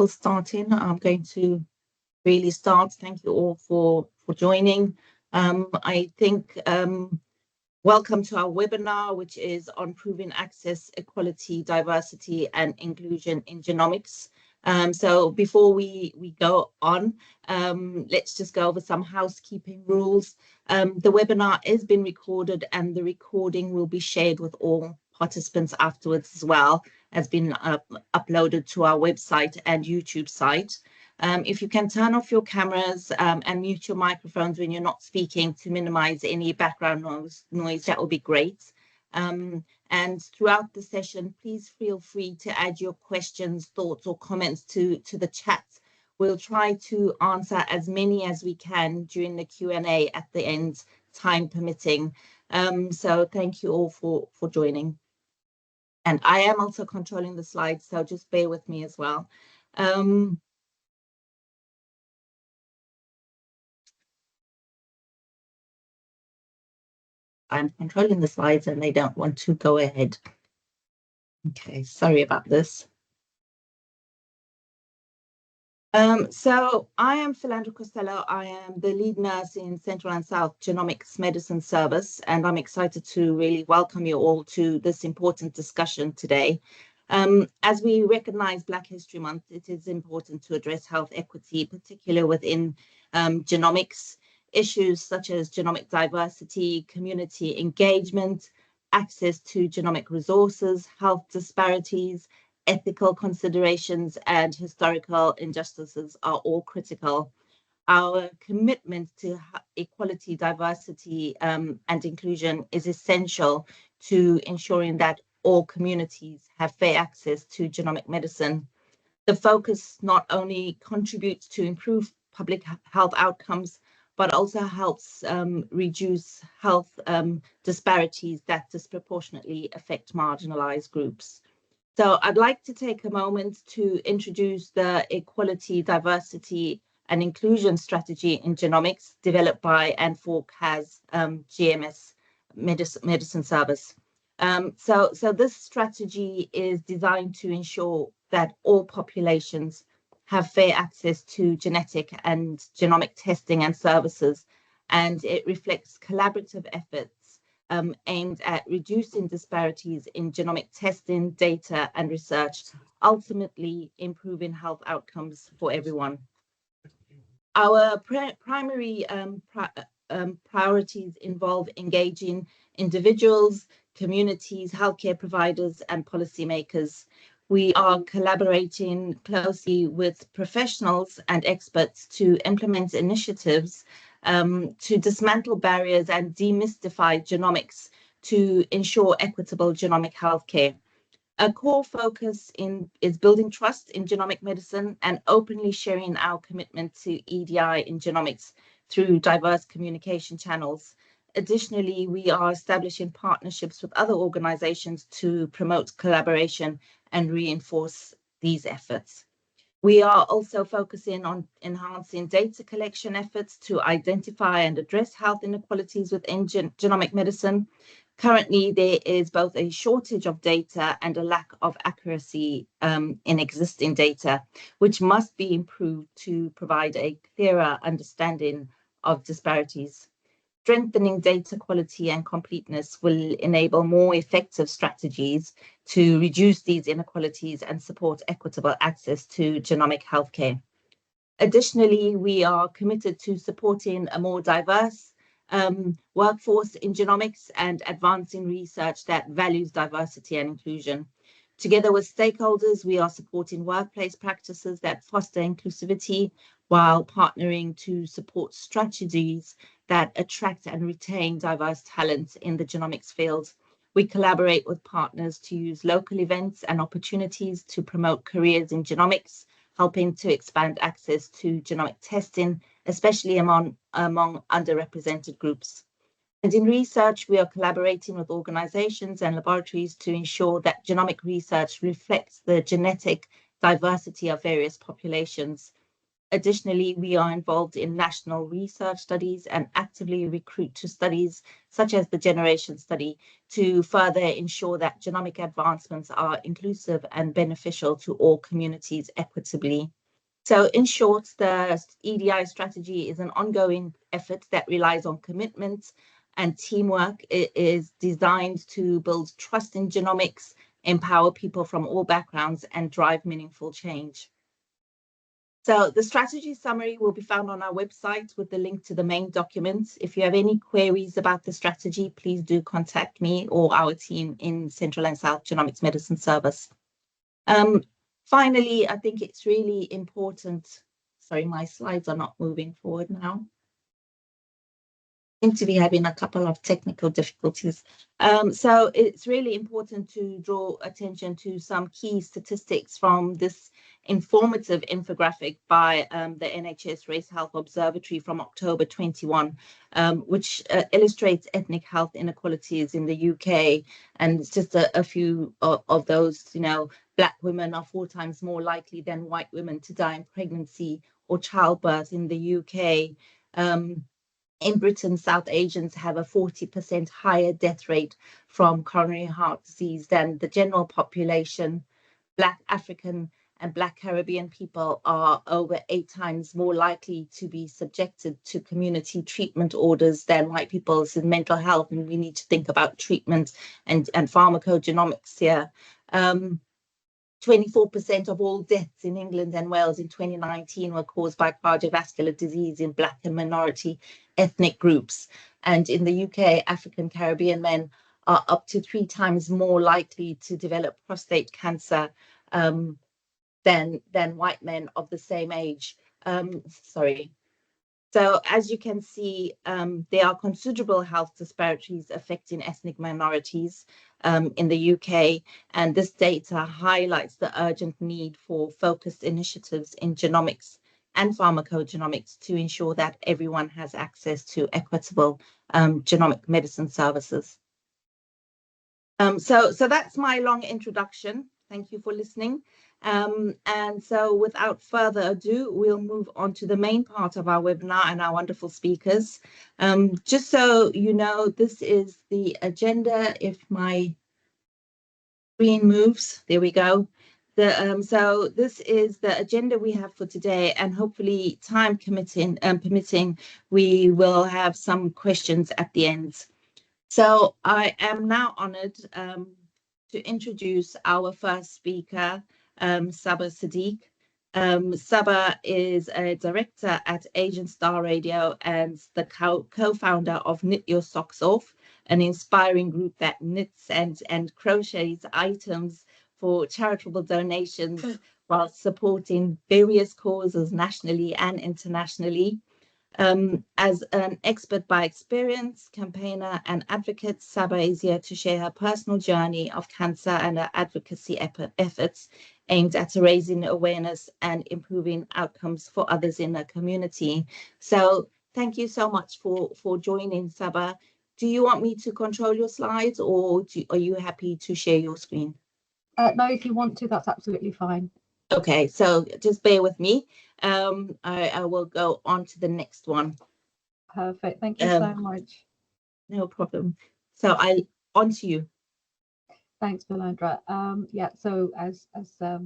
people starting, I'm going to really start. Thank you all for joining. I think welcome to our webinar, which is on proving access, equality, diversity, and inclusion in genomics. So before we go on, let's just go over some housekeeping rules. The webinar is being recorded, and the recording will be shared with all participants afterwards, as well as been uploaded to our website and YouTube site. If you can turn off your cameras and mute your microphones when you're not speaking to minimize any background noise, that will be great. And throughout the session, please feel free to add your questions, thoughts, or comments to the chat. We'll try to answer as many as we can during the Q&A at the end, time permitting. So thank you all for joining. And I am also controlling the slides, so just bear with me as well. I'm controlling the slides and they don't want to go ahead. Okay, sorry about this. So I am Philandra Costello. I am the lead nurse in Central and South Genomics Medicine Service, and I'm excited to really welcome you all to this important discussion today. As we recognize Black History Month, it is important to address health equity, particularly within genomics. Issues such as genomic diversity, community engagement, access to genomic resources, health disparities, ethical considerations, and historical injustices are all critical. Our commitment to equality, diversity, and inclusion is essential to ensuring that all communities have fair access to genomic medicine. The focus not only contributes to improve public health outcomes, but also helps reduce health disparities that disproportionately affect marginalized groups. So I'd like to take a moment to introduce the Equality, Diversity, and Inclusion Strategy in Genomics developed by and for CAS GMS Medicine Service. So this strategy is designed to ensure that all populations have fair access to genetic and genomic testing and services, and it reflects collaborative efforts aimed at reducing disparities in genomic testing, data, and research, ultimately improving health outcomes for everyone. Our primary priorities involve engaging individuals, communities, healthcare providers, and policymakers. We are collaborating closely with professionals and experts to implement initiatives to dismantle barriers and demystify genomics to ensure equitable genomic healthcare. A core focus is building trust in genomic medicine and openly sharing our commitment to EDI in genomics through diverse communication channels. Additionally, we are establishing partnerships with other organizations to promote collaboration and reinforce these efforts. We are also focusing on enhancing data collection efforts to identify and address health inequalities within genomic medicine. Currently, there is both a shortage of data and a lack of accuracy in existing data, which must be improved to provide a clearer understanding of disparities. Strengthening data quality and completeness will enable more effective strategies to reduce these inequalities and support equitable access to genomic healthcare. Additionally, we are committed to supporting a more diverse workforce in genomics and advancing research that values diversity and inclusion. Together with stakeholders, we are supporting workplace practices that foster inclusivity while partnering to support strategies that attract and retain diverse talent in the genomics field. We collaborate with partners to use local events and opportunities to promote careers in genomics, helping to expand access to genomic testing, especially among underrepresented groups. And in research, we are collaborating with organizations and laboratories to ensure that genomic research reflects the genetic diversity of various populations. Additionally, we are involved in national research studies and actively recruit to studies such as the Generation Study to further ensure that genomic advancements are inclusive and beneficial to all communities equitably. So in short, the EDI strategy is an ongoing effort that relies on commitment and teamwork. It is designed to build trust in genomics, empower people from all backgrounds, and drive meaningful change. So the strategy summary will be found on our website with the link to the main document. If you have any queries about the strategy, please do contact me or our team in Central and South Genomics Medicine Service. Finally, I think it's really important. Sorry, my slides are not moving forward now. Seem to be having a couple of technical difficulties. So it's really important to draw attention to some key statistics from this informative infographic by the NHS Race Health Observatory from October 21, which illustrates ethnic health inequalities in the UK. And it's just a few of those, you know, Black women are 4 times more likely than white women to die in pregnancy or childbirth in the UK. In Britain, South Asians have a 40% higher death rate from coronary heart disease than the general population. Black African and Black Caribbean people are over 8 times more likely to be subjected to community treatment orders than white people. This is mental health, and we need to think about treatment and pharmacogenomics here. 24% of all deaths in England and Wales in 2019 were caused by cardiovascular disease in Black and minority ethnic groups. And in the UK, African Caribbean men are up to 3 times more likely to develop prostate cancer than white men of the same age. So as you can see, there are considerable health disparities affecting ethnic minorities in the UK, and this data highlights the urgent need for focused initiatives in genomics and pharmacogenomics to ensure that everyone has access to equitable genomic medicine services. So that's my long introduction. Thank you for listening. And so without further ado, we'll move on to the main part of our webinar and our wonderful speakers. Just so you know, this is the agenda. If my screen moves, there we go. So this is the agenda we have for today, and hopefully time permitting, we will have some questions at the end. So I am now honored to introduce our first speaker, Saba Sadiq. Saba is a director at Asian Star Radio and the co-founder of Knit Your Socks Off, an inspiring group that knits and crochets items for charitable donations while supporting various causes nationally and internationally. As an expert by experience, campaigner and advocate, Saba is here to share her personal journey of cancer and her advocacy efforts aimed at raising awareness and improving outcomes for others in her community. So thank you so much for joining, Saba. Do you want me to control your slides, or are you happy to share your screen? No, if you want to, that's absolutely fine. Okay, so just bear with me. I will go on to the next one. Perfect. Thank you so much. No problem. So on to you. Thanks, Belandra. Yeah, so as a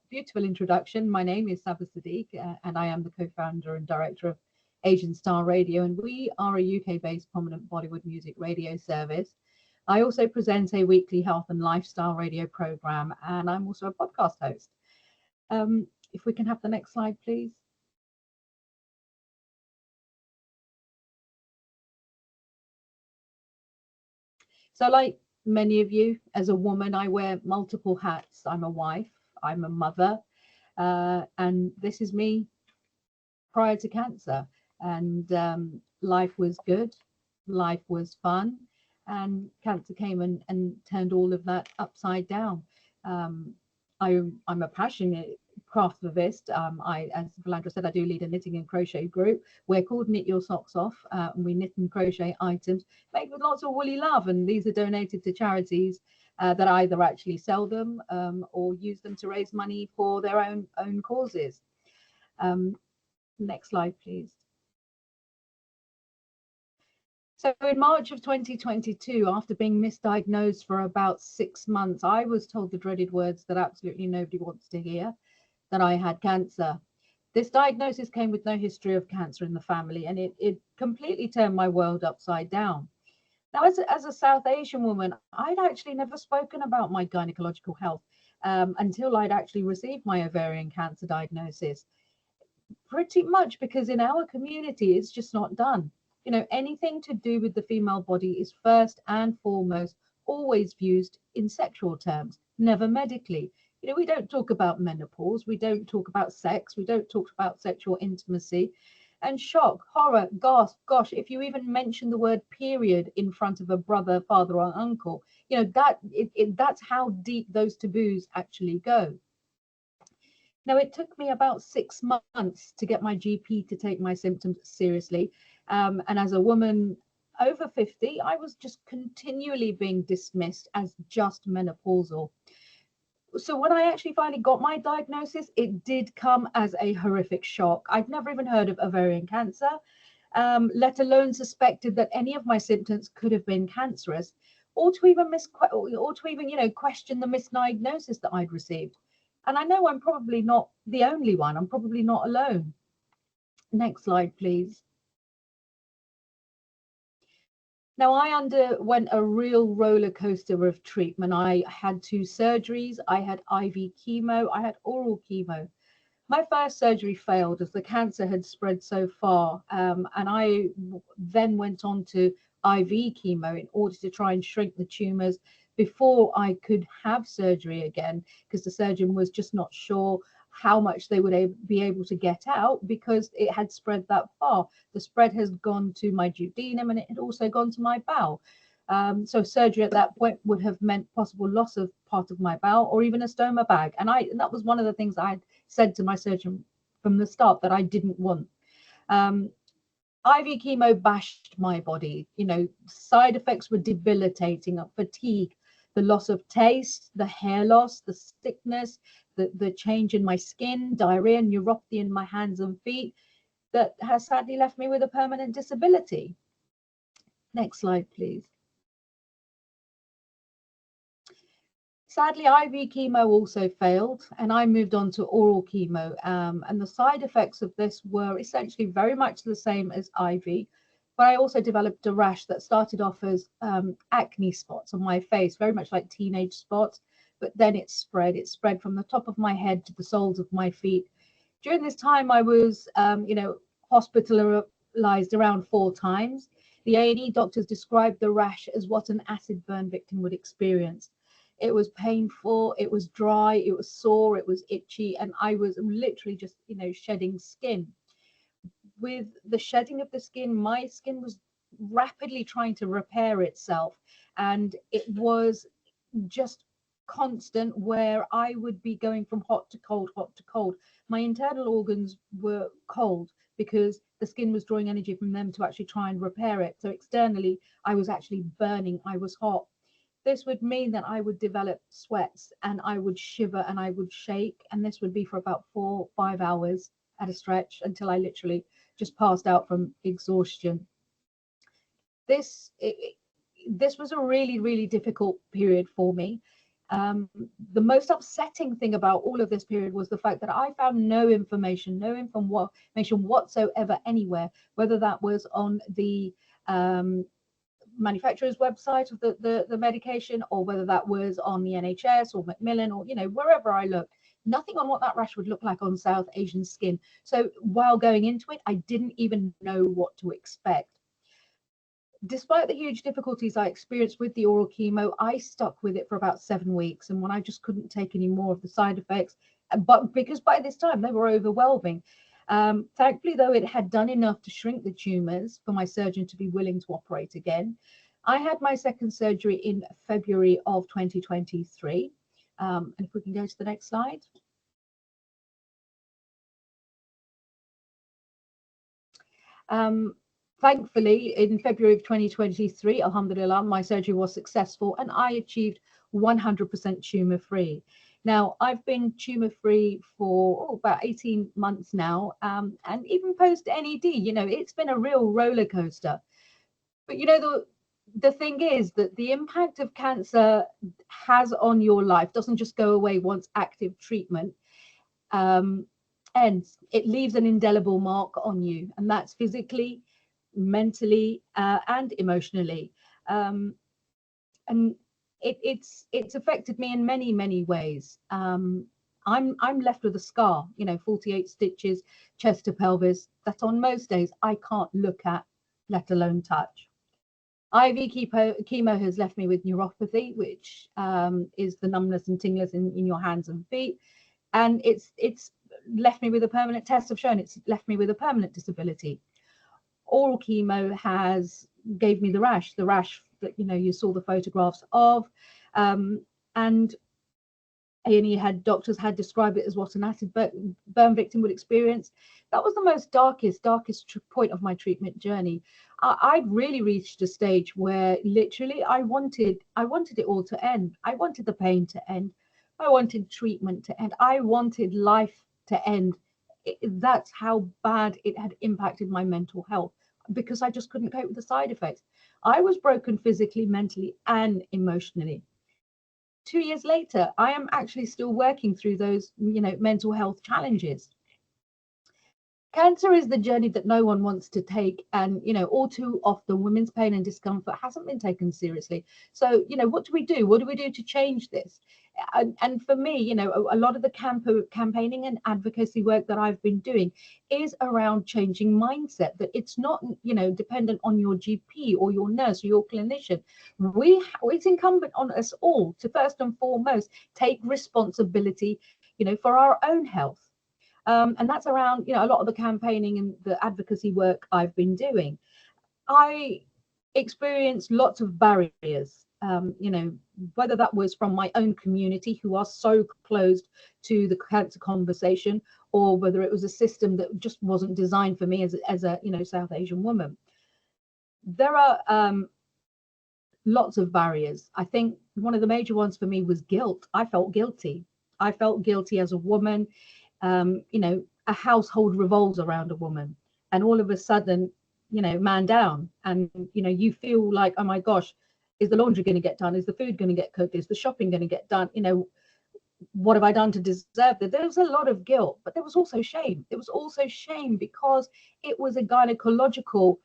beautiful introduction, my name is Saba Sadiq, and I am the co-founder and director of Asian Star Radio, and we are a UK-based prominent Bollywood music radio service. I also present a weekly health and lifestyle radio program, and I'm also a podcast host. If we can have the next slide, please. So like many of you, as a woman, I wear multiple hats. I'm a wife, I'm a mother, and this is me prior to cancer. And life was good, life was fun, and cancer came and turned all of that upside down. I'm a passionate craftist. As Valandra said, I do lead a knitting and crochet group. We're called Knit Your Socks Off, and we knit and crochet items made with lots of woolly love, and these are donated to charities that either actually sell them or use them to raise money for their own causes. Next slide, please. So in March of 2022, after being misdiagnosed for about 6 months, I was told the dreaded words that absolutely nobody wants to hear, that I had cancer. This diagnosis came with no history of cancer in the family, and it completely turned my world upside down. Now, as a South Asian woman, I'd actually never spoken about my gynecological health until I'd actually received my ovarian cancer diagnosis. Pretty much because in our community, it's just not done. You know, anything to do with the female body is first and foremost always viewed in sexual terms, never medically. You know, we don't talk about menopause, we don't talk about sex, we don't talk about sexual intimacy. And shock, horror, gosh, if you even mention the word period in front of a brother, father, or uncle, you know, that's how deep those taboos actually go. Now, it took me about 6 months to get my GP to take my symptoms seriously. And as a woman over 50, I was just continually being dismissed as just menopausal. So when I actually finally got my diagnosis, it did come as a horrific shock. I'd never even heard of ovarian cancer, let alone suspected that any of my symptoms could have been cancerous, or to even question the misdiagnosis that I'd received. And I know I'm probably not the only one. I'm probably not alone. Next slide, please. Now, I underwent a real roller coaster of treatment. I had 2 surgeries, I had IV chemo, I had oral chemo. My first surgery failed as the cancer had spread so far, and I then went on to IV chemo in order to try and shrink the tumors before I could have surgery again, because the surgeon was just not sure how much they would be able to get out because it had spread that far. The spread has gone to my duodenum and it had also gone to my bowel. So surgery at that point would have meant possible loss of part of my bowel or even a stoma bag. And that was one of the things I had said to my surgeon from the start that I didn't want. IV chemo bashed my body. You know, side effects were debilitating, fatigue, the loss of taste, the hair loss, the sickness, the change in my skin, diarrhea, neuropathy in my hands and feet that has sadly left me with a permanent disability. Next slide, please. Sadly, IV chemo also failed, and I moved on to oral chemo. And the side effects of this were essentially very much the same as IV, but I also developed a rash that started off as acne spots on my face, very much like teenage spots, but then it spread. It spread from the top of my head to the soles of my feet. During this time, I was, hospitalized around 4 times. The A&E doctors described the rash as what an acid burn victim would experience. It was painful, it was dry, it was sore, it was itchy, and I was literally just, shedding skin. With the shedding of the skin, my skin was rapidly trying to repair itself, and it was just constant where I would be going from hot to cold, hot to cold. My internal organs were cold because the skin was drawing energy from them to actually try and repair it. So externally, I was actually burning, I was hot. This would mean that I would develop sweats and I would shiver and I would shake. And this would be for about 4-5 hours at a stretch until I literally just passed out from exhaustion. This was a really, really difficult period for me. The most upsetting thing about all of this period was the fact that I found no information whatsoever anywhere, whether that was on the manufacturer's website of the medication, or whether that was on the NHS or Macmillan, or wherever I looked. Nothing on what that rash would look like on South Asian skin. So while going into it, I didn't even know what to expect. Despite the huge difficulties I experienced with the oral chemo, I stuck with it for about 7 weeks. And when I just couldn't take any more of the side effects, but because by this time they were overwhelming. Thankfully, though, it had done enough to shrink the tumors for my surgeon to be willing to operate again. I had my second surgery in February of 2023. And if we can go to the next slide. Thankfully, in February of 2023, alhamdulillah, my surgery was successful and I achieved 100% tumor free. Now, I've been tumor free for about 18 months now, and even post NED, it's been a real roller coaster. But the thing is that the impact of cancer has on your life doesn't just go away once active treatment ends. It leaves an indelible mark on you, and that's physically, mentally, and emotionally. And it's affected me in many ways. I'm left with a scar, 48 stitches, chest to pelvis, that on most days I can't look at, let alone touch. IV chemo has left me with neuropathy, which is the numbness and tingling in your hands and feet, and it's left me with a permanent, tests have shown it's left me with a permanent disability. Oral chemo gave me the rash that you saw the photographs of, and A&E doctors had described it as what an acid burn victim would experience. That was the most darkest point of my treatment journey. I'd really reached a stage where literally I wanted it all to end. I wanted the pain to end. I wanted treatment to end. I wanted life to end. That's how bad it had impacted my mental health, because I just couldn't cope with the side effects. I was broken physically, mentally, and emotionally. 2 years later, I am actually still working through those, mental health challenges. Cancer is the journey that no one wants to take, and all too often women's pain and discomfort hasn't been taken seriously. So what do we do? What do we do to change this? And for me, a lot of the campaigning and advocacy work that I've been doing is around changing mindset, that it's not dependent on your GP or your nurse or your clinician. It's incumbent on us all to first and foremost take responsibility for our own health. And that's around a lot of the campaigning and the advocacy work I've been doing. I experienced lots of barriers, whether that was from my own community, who are so closed to the cancer conversation, or whether it was a system that just wasn't designed for me as a South Asian woman. There are lots of barriers. I think one of the major ones for me was guilt. I felt guilty. I felt guilty as a woman. A household revolves around a woman, and all of a sudden, man down, and you feel like, oh my gosh, is the laundry going to get done? Is the food going to get cooked? Is the shopping going to get done? What have I done to deserve that? There was a lot of guilt, but there was also shame. There was also shame because it was a gynecological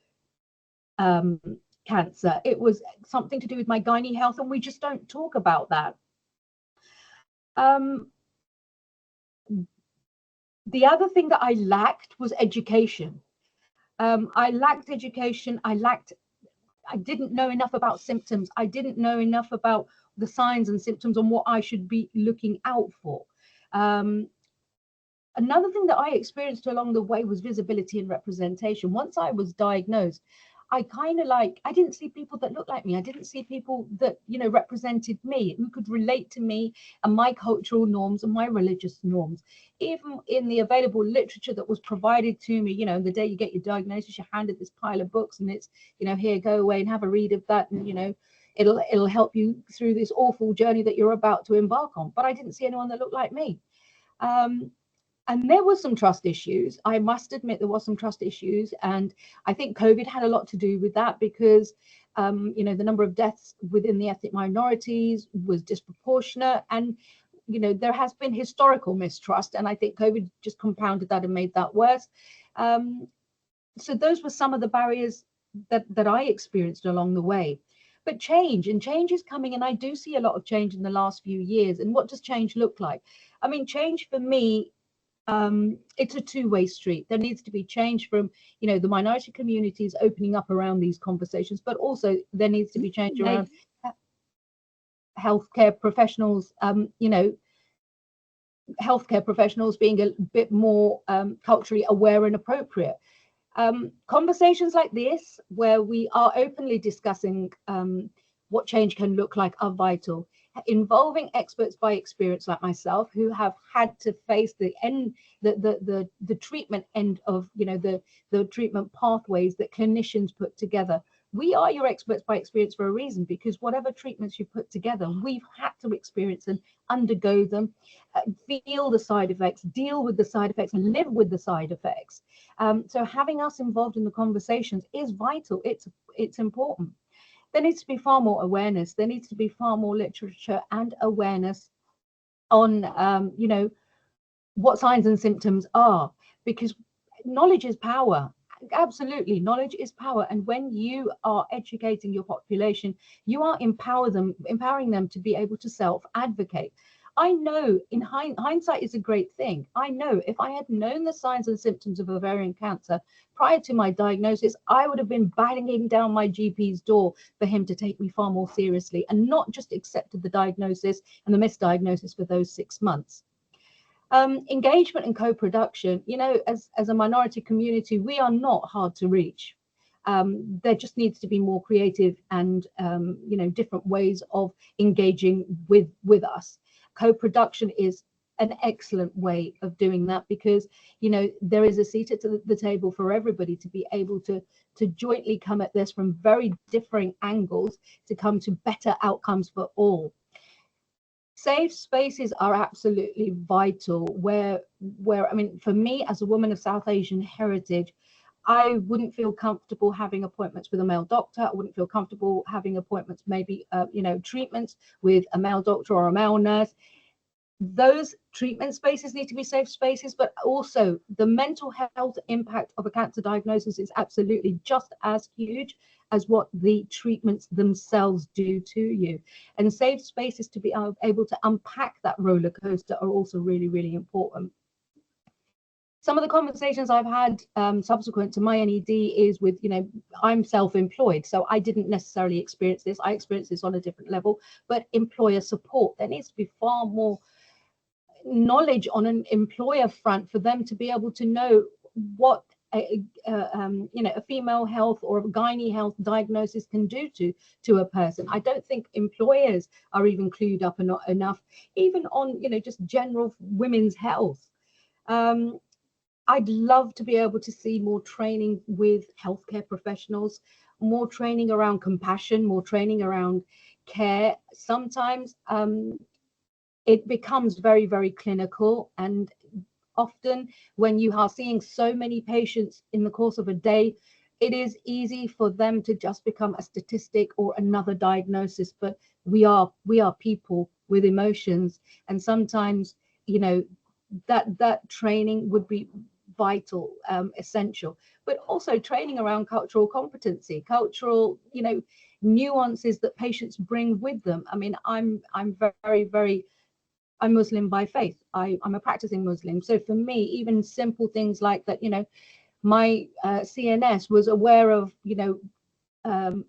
cancer. It was something to do with my gynae health, and we just don't talk about that. The other thing that I lacked was education. I lacked education. I didn't know enough about symptoms. I didn't know enough about the signs and symptoms and what I should be looking out for. Another thing that I experienced along the way was visibility and representation. Once I was diagnosed, I didn't see people that looked like me. I didn't see people that, represented me, who could relate to me and my cultural norms and my religious norms. Even in the available literature that was provided to me, the day you get your diagnosis, you're handed this pile of books and it's, here, go away and have a read of that. And, it'll help you through this awful journey that you're about to embark on. But I didn't see anyone that looked like me. And there were some trust issues. I must admit there was some trust issues. And I think COVID had a lot to do with that, because, the number of deaths within the ethnic minorities was disproportionate. And, there has been historical mistrust. And I think COVID just compounded that and made that worse. So those were some of the barriers that I experienced along the way. But change is coming. And I do see a lot of change in the last few years. And what does change look like? I mean, change for me, it's a two-way street. There needs to be change from, the minority communities opening up around these conversations, but also there needs to be change around healthcare professionals, healthcare professionals being a bit more culturally aware and appropriate. Conversations like this, where we are openly discussing what change can look like, are vital. Involving experts by experience like myself, who have had to face the treatment end of the treatment pathways that clinicians put together, We are your experts by experience for a reason, because whatever treatments you put together, we've had to experience and undergo them, feel the side effects, deal with the side effects, and live with the side effects. So having us involved in the conversations is vital. It's important. There needs to be far more awareness. There needs to be far more literature and awareness on, what signs and symptoms are, because knowledge is power. Absolutely, knowledge is power. And when you are educating your population, you are empowering them to be able to self-advocate. I know in hindsight is a great thing. I know if I had known the signs and symptoms of ovarian cancer prior to my diagnosis, I would have been banging down my GP's door for him to take me far more seriously and not just accepted the diagnosis and the misdiagnosis for those 6 months. Engagement and co-production, as a minority community, we are not hard to reach. There just needs to be more creative and different ways of engaging with us. Co-production is an excellent way of doing that, because there is a seat at the table for everybody to be able to jointly come at this from very differing angles to come to better outcomes for all. Safe spaces are absolutely vital. Where I mean, for me as a woman of South Asian heritage, I wouldn't feel comfortable having appointments with a male doctor. I wouldn't feel comfortable having appointments, maybe treatments with a male doctor or a male nurse. Those treatment spaces need to be safe spaces, but also the mental health impact of a cancer diagnosis is absolutely just as huge as what the treatments themselves do to you. And safe spaces to be able to unpack that roller coaster are also really, really important. Some of the conversations I've had subsequent to my NED is with, I'm self-employed, so I didn't necessarily experience this. I experienced this on a different level, but employer support. There needs to be far more knowledge on an employer front for them to be able to know what a female health or a gynae health diagnosis can do to a person. I don't think employers are even clued up enough, even on just general women's health. I'd love to be able to see more training with healthcare professionals, more training around compassion, more training around care. Sometimes it becomes very, very clinical, and often when you are seeing so many patients in the course of a day, it is easy for them to just become a statistic or another diagnosis. But we are people with emotions, and sometimes that training would be vital, essential. But also training around cultural competency, cultural nuances that patients bring with them. I mean, I'm very, very, I'm Muslim by faith. I'm a practicing Muslim. So for me, even simple things like that, my CNS was aware of,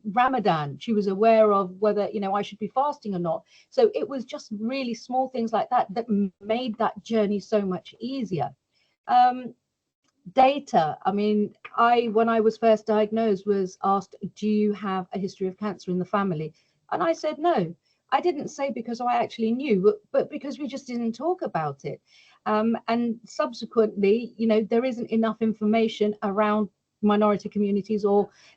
Ramadan. She was aware of whether, I should be fasting or not. So it was just really small things like that that made that journey so much easier. Data. I mean, when I was first diagnosed, was asked, do you have a history of cancer in the family? And I said no. I didn't say because I actually knew, but because we just didn't talk about it. And subsequently, there isn't enough information around minority communities,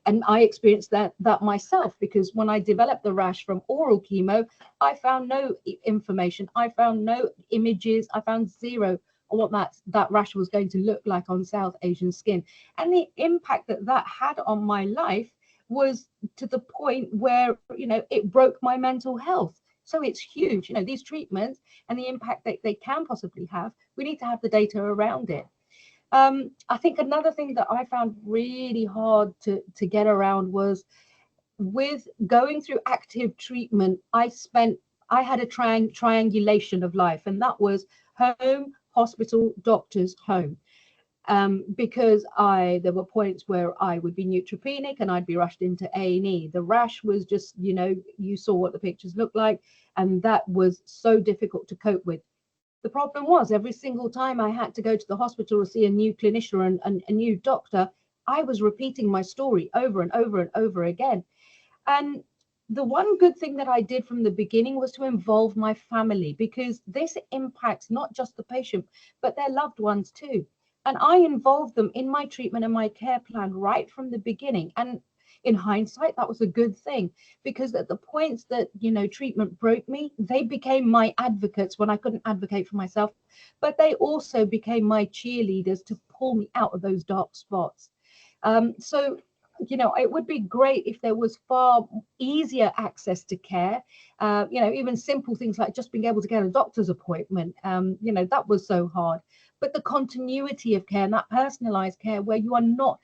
and I experienced that myself, because when I developed the rash from oral chemo, I found no information. I found no images. I found zero on what that rash was going to look like on South Asian skin. And the impact that had on my life was to the point where it broke my mental health. So it's huge, these treatments and the impact that they can possibly have. We need to have the data around it. I think another thing that I found really hard to get around was, with going through active treatment, I had a triangulation of life, and that was home, hospital, doctors, home. Because there were points where I would be neutropenic and I'd be rushed into A&E. The rash was just, you saw what the pictures looked like, and that was so difficult to cope with. The problem was, every single time I had to go to the hospital or see a new clinician or a new doctor, I was repeating my story over and over and over again. And the one good thing that I did from the beginning was to involve my family, because this impacts not just the patient, but their loved ones too. And I involved them in my treatment and my care plan right from the beginning. And in hindsight, that was a good thing, because at the points that, you know, treatment broke me, they became my advocates when I couldn't advocate for myself, but they also became my cheerleaders to pull me out of those dark spots. So, you know, it would be great if there was far easier access to care. You know, even simple things like just being able to get a doctor's appointment. You know, that was so hard. But the continuity of care and that personalized care, where you are not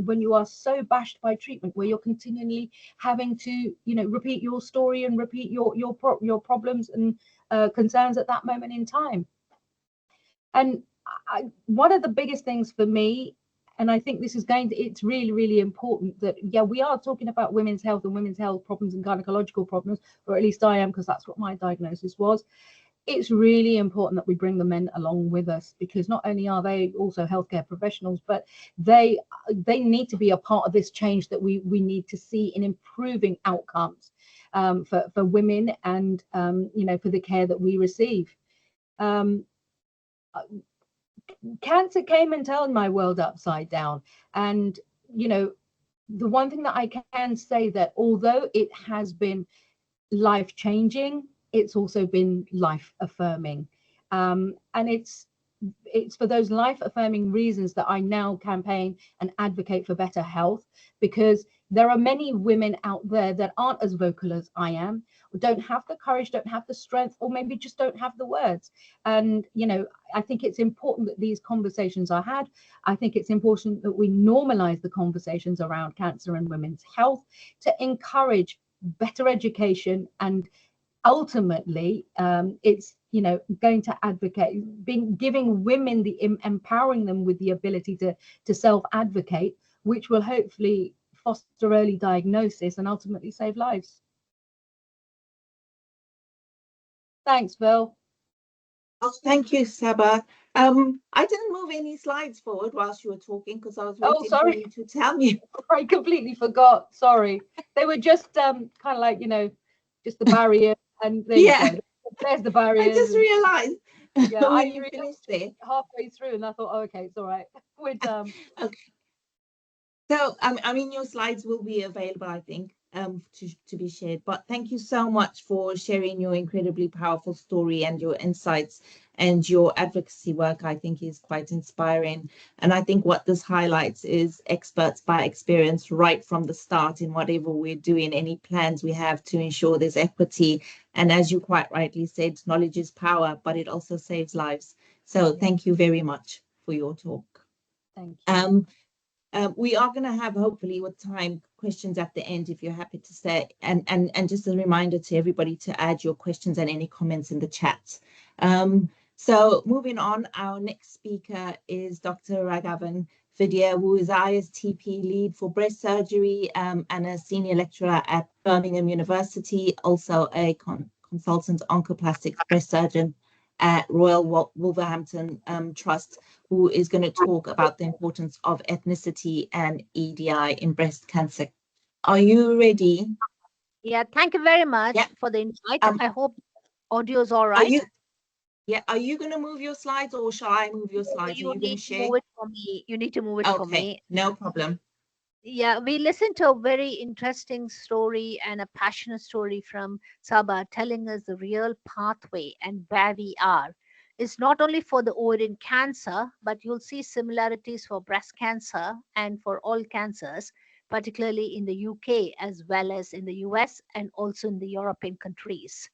when you are so bashed by treatment, where you're continually having to, you know, repeat your story and repeat your problems and concerns at that moment in time. And one of the biggest things for me, and I think this is it's really, really important that, yeah, we are talking about women's health and women's health problems and gynecological problems, or at least I am, because that's what my diagnosis was. It's really important that we bring the men along with us, because not only are they also healthcare professionals, but they need to be a part of this change that we need to see in improving outcomes for women and, you know, for the care that we receive. Cancer came and turned my world upside down. And, you know, the one thing that I can say, that although it has been life changing, it's also been life affirming. And it's for those life affirming reasons that I now campaign and advocate for better health, because there are many women out there that aren't as vocal as I am, or don't have the courage, don't have the strength, or maybe just don't have the words. And, you know, I think it's important that these conversations are had. I think it's important that we normalize the conversations around cancer and women's health to encourage better education. And ultimately, it's, you know, going to advocate, giving women the empowering them with the ability to self-advocate, which will hopefully foster early diagnosis and ultimately save lives. Thanks, Phil. Oh, thank you, Saba. I didn't move any slides forward whilst you were talking because I was Oh, waiting for sorry. you to tell me. I completely forgot. Sorry. They were just kind of like, you know, just the barrier. And there you Yeah, go. There's the I barriers. just And realized yeah, when you you were finished just there. halfway through, and I thought, oh, okay, it's all right. We're Okay. So, I mean, your slides will be available, I think, to be shared. But thank you so much for sharing your incredibly powerful story and your insights, and your advocacy work, I think, is quite inspiring. And I think what this highlights is experts by experience right from the start in whatever we're doing, any plans we have to ensure there's equity. And as you quite rightly said, knowledge is power, but it also saves lives. So thank you very much for your talk. thank you. We are going to have, hopefully with time, questions at the end, if you're happy to say, and just a reminder to everybody to add your questions and any comments in the chat. So moving on, our next speaker is Dr. Raghavan Vidya, who is ISTP lead for breast surgery and a senior lecturer at Birmingham University, also a consultant oncoplastic breast surgeon at Royal Wolverhampton Trust, who is going to talk about the importance of ethnicity and EDI in breast cancer. Are you ready? Yeah, thank you very much Yeah. for the invite. I hope audio is all Are right. you? Yeah. Are you going to move your slides, or shall I move your No, slides? Are you you going to need to share? move it for me. You need to move it for Okay. me. No problem. Yeah, we listened to a very interesting story and a passionate story from Saba telling us the real pathway and where we are. It's not only for the ovarian cancer, but you'll see similarities for breast cancer and for all cancers, particularly in the UK as well as in the US and also in the European countries.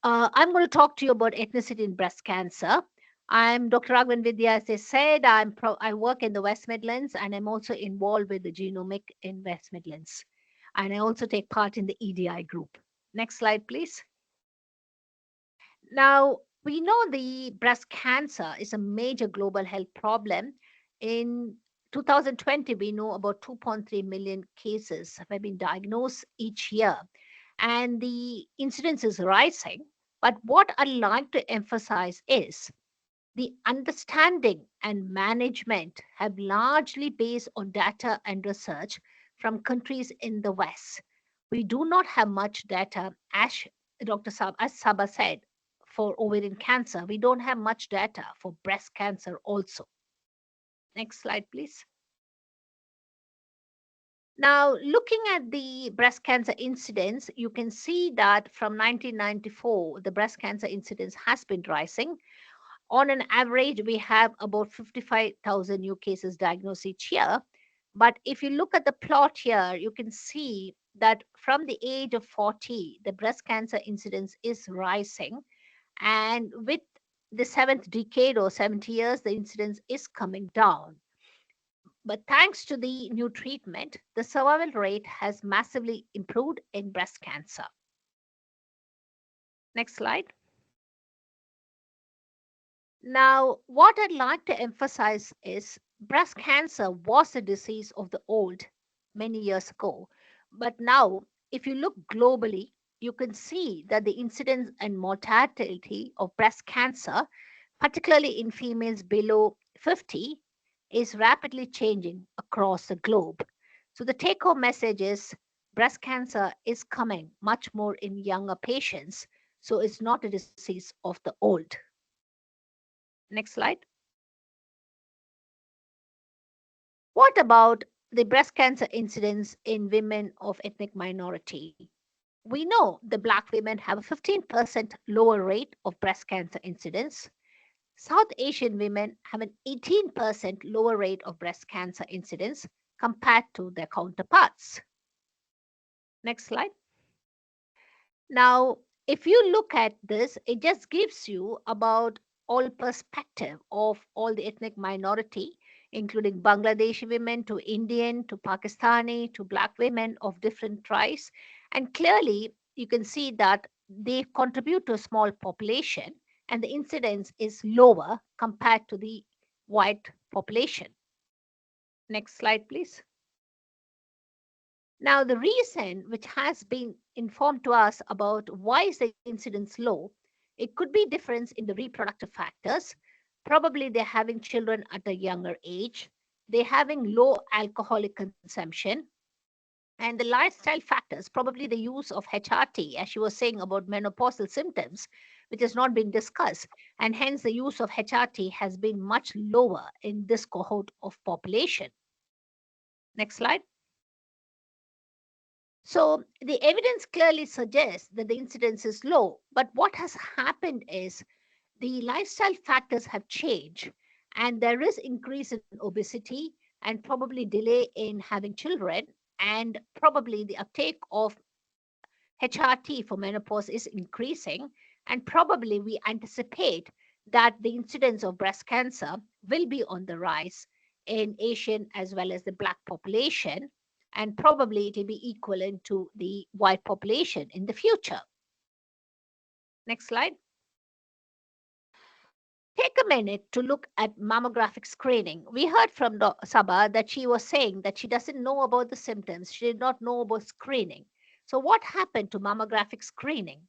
I'm going to talk to you about ethnicity in breast cancer. I'm Dr. Raghavan Vidya. As I said, I work in the West Midlands, and I'm also involved with the genomic in West Midlands. And I also take part in the EDI group. Next slide, please. Now, we know the breast cancer is a major global health problem. In 2020, we know about 2.3 million cases have been diagnosed each year, and the incidence is rising. But what I'd like to emphasize is the understanding and management have largely based on data and research from countries in the West. We do not have much data, as Saba said, for ovarian cancer. We don't have much data for breast cancer also. Next slide, please. Now, looking at the breast cancer incidence, you can see that from 1994, the breast cancer incidence has been rising. On an average, we have about 55,000 new cases diagnosed each year. But if you look at the plot here, you can see that from the age of 40, the breast cancer incidence is rising. And with the seventh decade or 70 years, the incidence is coming down. But thanks to the new treatment, the survival rate has massively improved in breast cancer. Next slide. Now, what I'd like to emphasize is breast cancer was a disease of the old many years ago. But now, if you look globally, you can see that the incidence and mortality of breast cancer, particularly in females below 50, is rapidly changing across the globe. So, the take home message is breast cancer is coming much more in younger patients. So, it's not a disease of the old. Next slide. What about the breast cancer incidence in women of ethnic minority? We know the black women have a 15% lower rate of breast cancer incidence. South Asian women have an 18% lower rate of breast cancer incidence compared to their counterparts. Next slide. Now, if you look at this, it just gives you about all perspective of all the ethnic minority, including Bangladeshi women to Indian to Pakistani to black women of different tribes. And clearly, you can see that they contribute to a small population and the incidence is lower compared to the white population. Next slide, please. Now, the reason which has been informed to us about why is the incidence low, it could be difference in the reproductive factors. Probably they're having children at a younger age. They're having low alcoholic consumption. And the lifestyle factors, probably the use of HRT, as she was saying about menopausal symptoms, which has not been discussed. And hence the use of HRT has been much lower in this cohort of population. Next slide. So the evidence clearly suggests that the incidence is low, but what has happened is the lifestyle factors have changed and there is increase in obesity and probably delay in having children and probably the uptake of HRT for menopause is increasing and probably we anticipate that the incidence of breast cancer will be on the rise in Asian as well as the black population and probably it will be equivalent to the white population in the future. Next slide. Take a minute to look at mammographic screening. We heard from Sabha that she was saying that she doesn't know about the symptoms. She did not know about screening. So what happened to mammographic screening?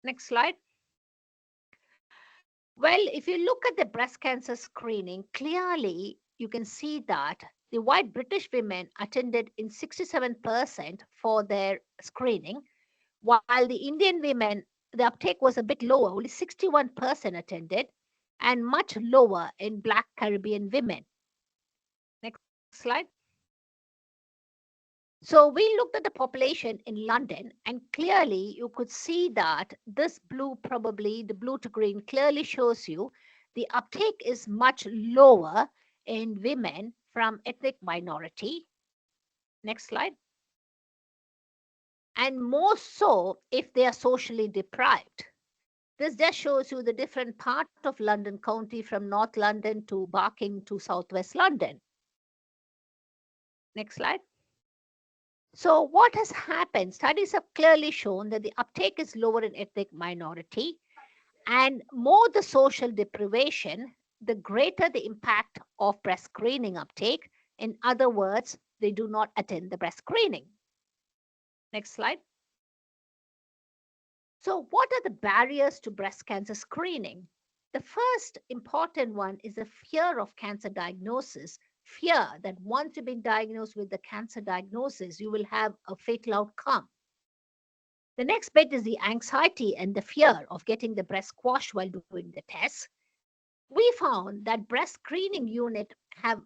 Next slide. Well, if you look at the breast cancer screening, clearly you can see that the white British women attended in 67% for their screening, while the Indian women, the uptake was a bit lower, only 61% attended, and much lower in Black Caribbean women. Next slide. So we looked at the population in London, and clearly you could see that this blue, probably the blue to green, clearly shows you the uptake is much lower in women from ethnic minority. Next slide. And more so if they are socially deprived. This just shows you the different part of London County from North London to Barking to Southwest London. Next slide. So what has happened? Studies have clearly shown that the uptake is lower in ethnic minority and more the social deprivation, the greater the impact of breast screening uptake. In other words, they do not attend the breast screening. Next slide. So what are the barriers to breast cancer screening? The first important one is the fear of cancer diagnosis. Fear that once you've been diagnosed with the cancer diagnosis, you will have a fatal outcome. The next bit is the anxiety and the fear of getting the breast squashed while doing the test. We found that breast screening unit have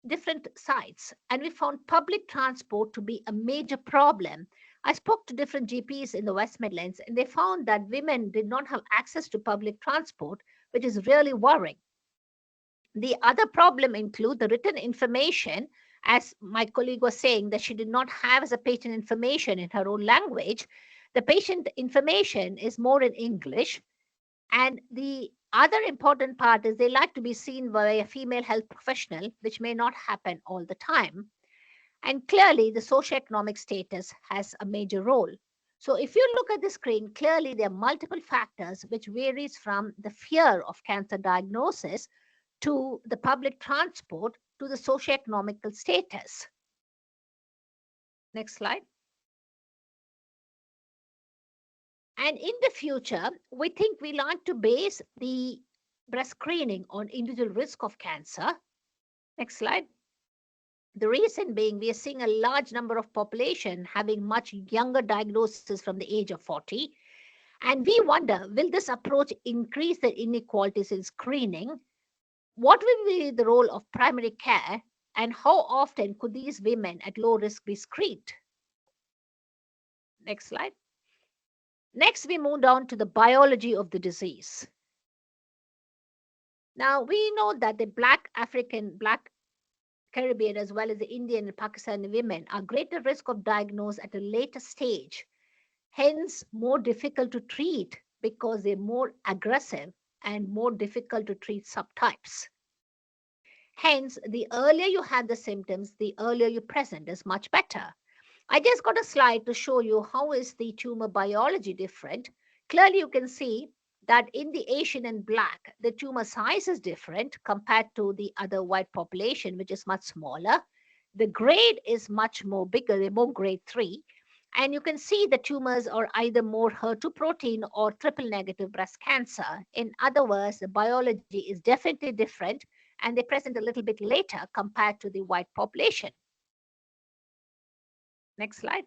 different sites, and we found public transport to be a major problem. I spoke to different GPs in the West Midlands, and they found that women did not have access to public transport, which is really worrying. The other problem include the written information, as my colleague was saying, that she did not have as a patient information in her own language. The patient information is more in English. And the other important part is they like to be seen by a female health professional, which may not happen all the time. And clearly, the socioeconomic status has a major role. So if you look at the screen, clearly there are multiple factors which varies from the fear of cancer diagnosis to the public transport to the socioeconomical status. Next slide. And in the future, we think we like to base the breast screening on individual risk of cancer. Next slide. The reason being, we are seeing a large number of population having much younger diagnosis from the age of 40. And we wonder, will this approach increase the inequalities in screening? What will be the role of primary care? And how often could these women at low risk be screened? Next slide. Next, we move on to the biology of the disease. Now, we know that the Black African, Black Caribbean, as well as the Indian and Pakistani women are greater risk of diagnosis at a later stage, hence more difficult to treat because they're more aggressive and more difficult to treat subtypes. Hence, the earlier you have the symptoms, the earlier you present is much better. I just got a slide to show you how is the tumor biology different. Clearly, you can see that in the Asian and Black, the tumor size is different compared to the other white population, which is much smaller. The grade is much more bigger, they're more grade 3. And you can see the tumors are either more HER2 protein or triple negative breast cancer. In other words, the biology is definitely different and they present a little bit later compared to the white population. Next slide.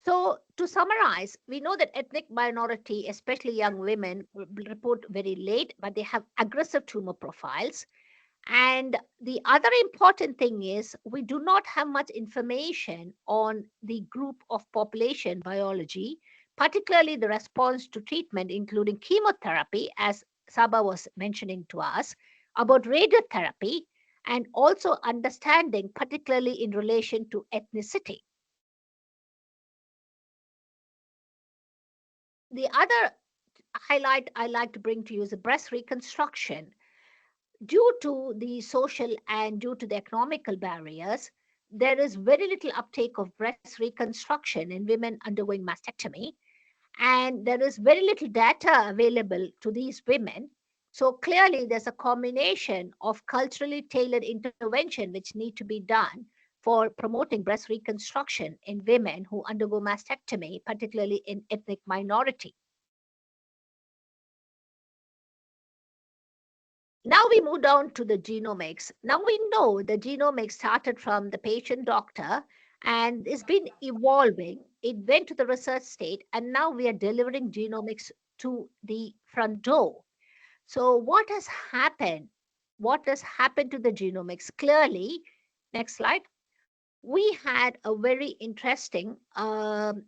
So, to summarize, we know that ethnic minority, especially young women, report very late, but they have aggressive tumor profiles. And the other important thing is we do not have much information on the group of population biology, particularly the response to treatment, including chemotherapy, as Saba was mentioning to us, about radiotherapy, and also understanding, particularly in relation to ethnicity. The other highlight I like to bring to you is the breast reconstruction. Due to the social and due to the economical barriers, there is very little uptake of breast reconstruction in women undergoing mastectomy, and there is very little data available to these women. So clearly, there's a combination of culturally tailored intervention which need to be done for promoting breast reconstruction in women who undergo mastectomy, particularly in ethnic minority. Now we move on to the genomics. Now we know the genomics started from the patient doctor and it's been evolving. It went to the research state and now we are delivering genomics to the front door. So what has happened? What has happened to the genomics? Clearly, next slide. We had a very interesting Sorry.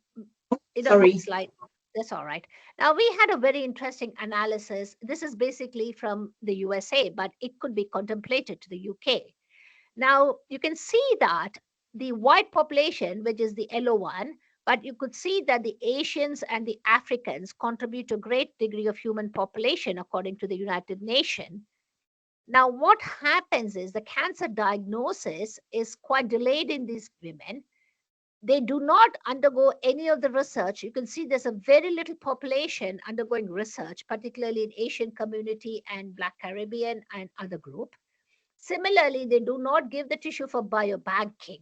next slide. That's all right. Now, we had a very interesting analysis. This is basically from the USA, but it could be contemplated to the UK. Now, you can see that the white population, which is the yellow one, but you could see that the Asians and the Africans contribute to a great degree of human population according to the United Nations. Now, what happens is the cancer diagnosis is quite delayed in these women. They do not undergo any of the research. You can see there's a very little population undergoing research, particularly in Asian community and Black Caribbean and other group. Similarly, they do not give the tissue for biobanking,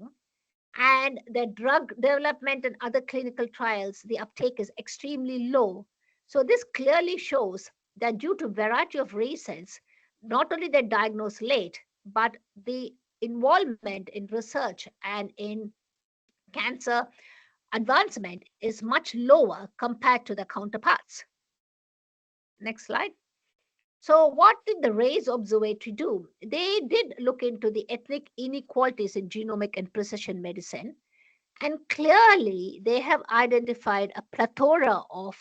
and the drug development and other clinical trials, the uptake is extremely low. So this clearly shows that due to variety of reasons, not only they're diagnosed late, but the involvement in research and in cancer advancement is much lower compared to the counterparts. Next slide. So, what did the RAISE Observatory do? They did look into the ethnic inequalities in genomic and precision medicine, and clearly they have identified a plethora of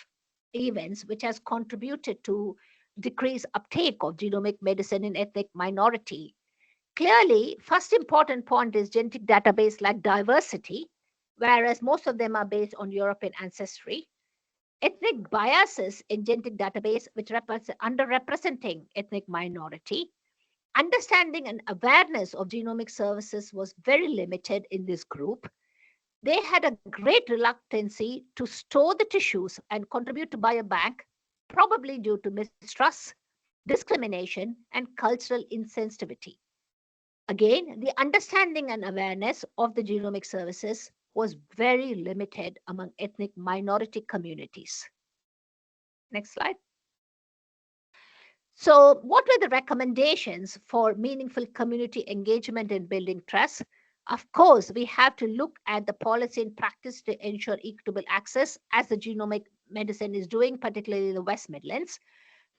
events which has contributed to decrease uptake of genomic medicine in ethnic minority. Clearly, first important point is genetic database like diversity, whereas most of them are based on European ancestry. Ethnic biases in genetic database, which represent underrepresenting ethnic minority. Understanding and awareness of genomic services was very limited in this group. They had a great reluctancy to store the tissues and contribute to biobank, probably due to mistrust, discrimination, and cultural insensitivity. Again, the understanding and awareness of the genomic services was very limited among ethnic minority communities. Next slide. So, what were the recommendations for meaningful community engagement in building trust? Of course, we have to look at the policy and practice to ensure equitable access, as the genomic medicine is doing, particularly in the West Midlands.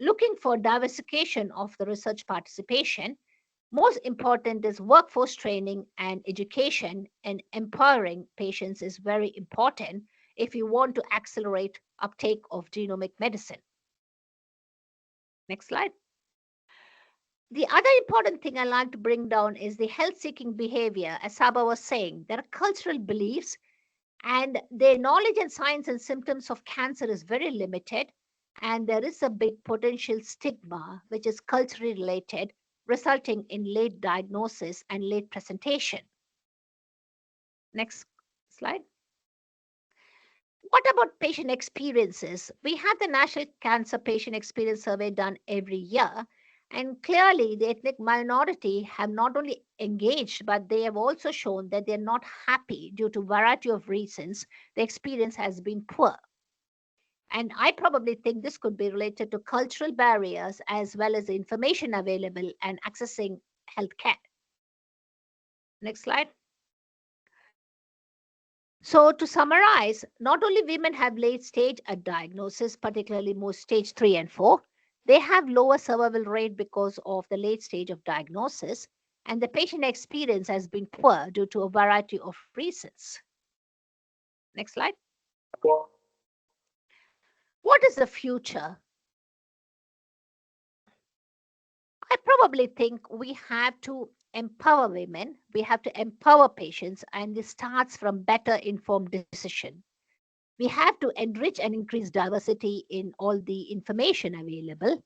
Looking for diversification of the research participation. Most important is workforce training and education, and empowering patients is very important if you want to accelerate uptake of genomic medicine. Next slide. The other important thing I like to bring down is the health seeking behavior. As Saba was saying, there are cultural beliefs, and their knowledge and signs and symptoms of cancer is very limited. And there is a big potential stigma, which is culturally related, resulting in late diagnosis and late presentation. Next slide. What about patient experiences? We have the National Cancer Patient Experience Survey done every year. And clearly, the ethnic minority have not only engaged, but they have also shown that they're not happy due to a variety of reasons. The experience has been poor. And I probably think this could be related to cultural barriers as well as the information available and accessing healthcare. Next slide. So, to summarize, not only women have late stage at diagnosis, particularly most stage 3 and 4, they have lower survival rate because of the late stage of diagnosis, and the patient experience has been poor due to a variety of reasons. Next slide. What is the future? I probably think we have to empower women, we have to empower patients, and this starts from better informed decision. We have to enrich and increase diversity in all the information available,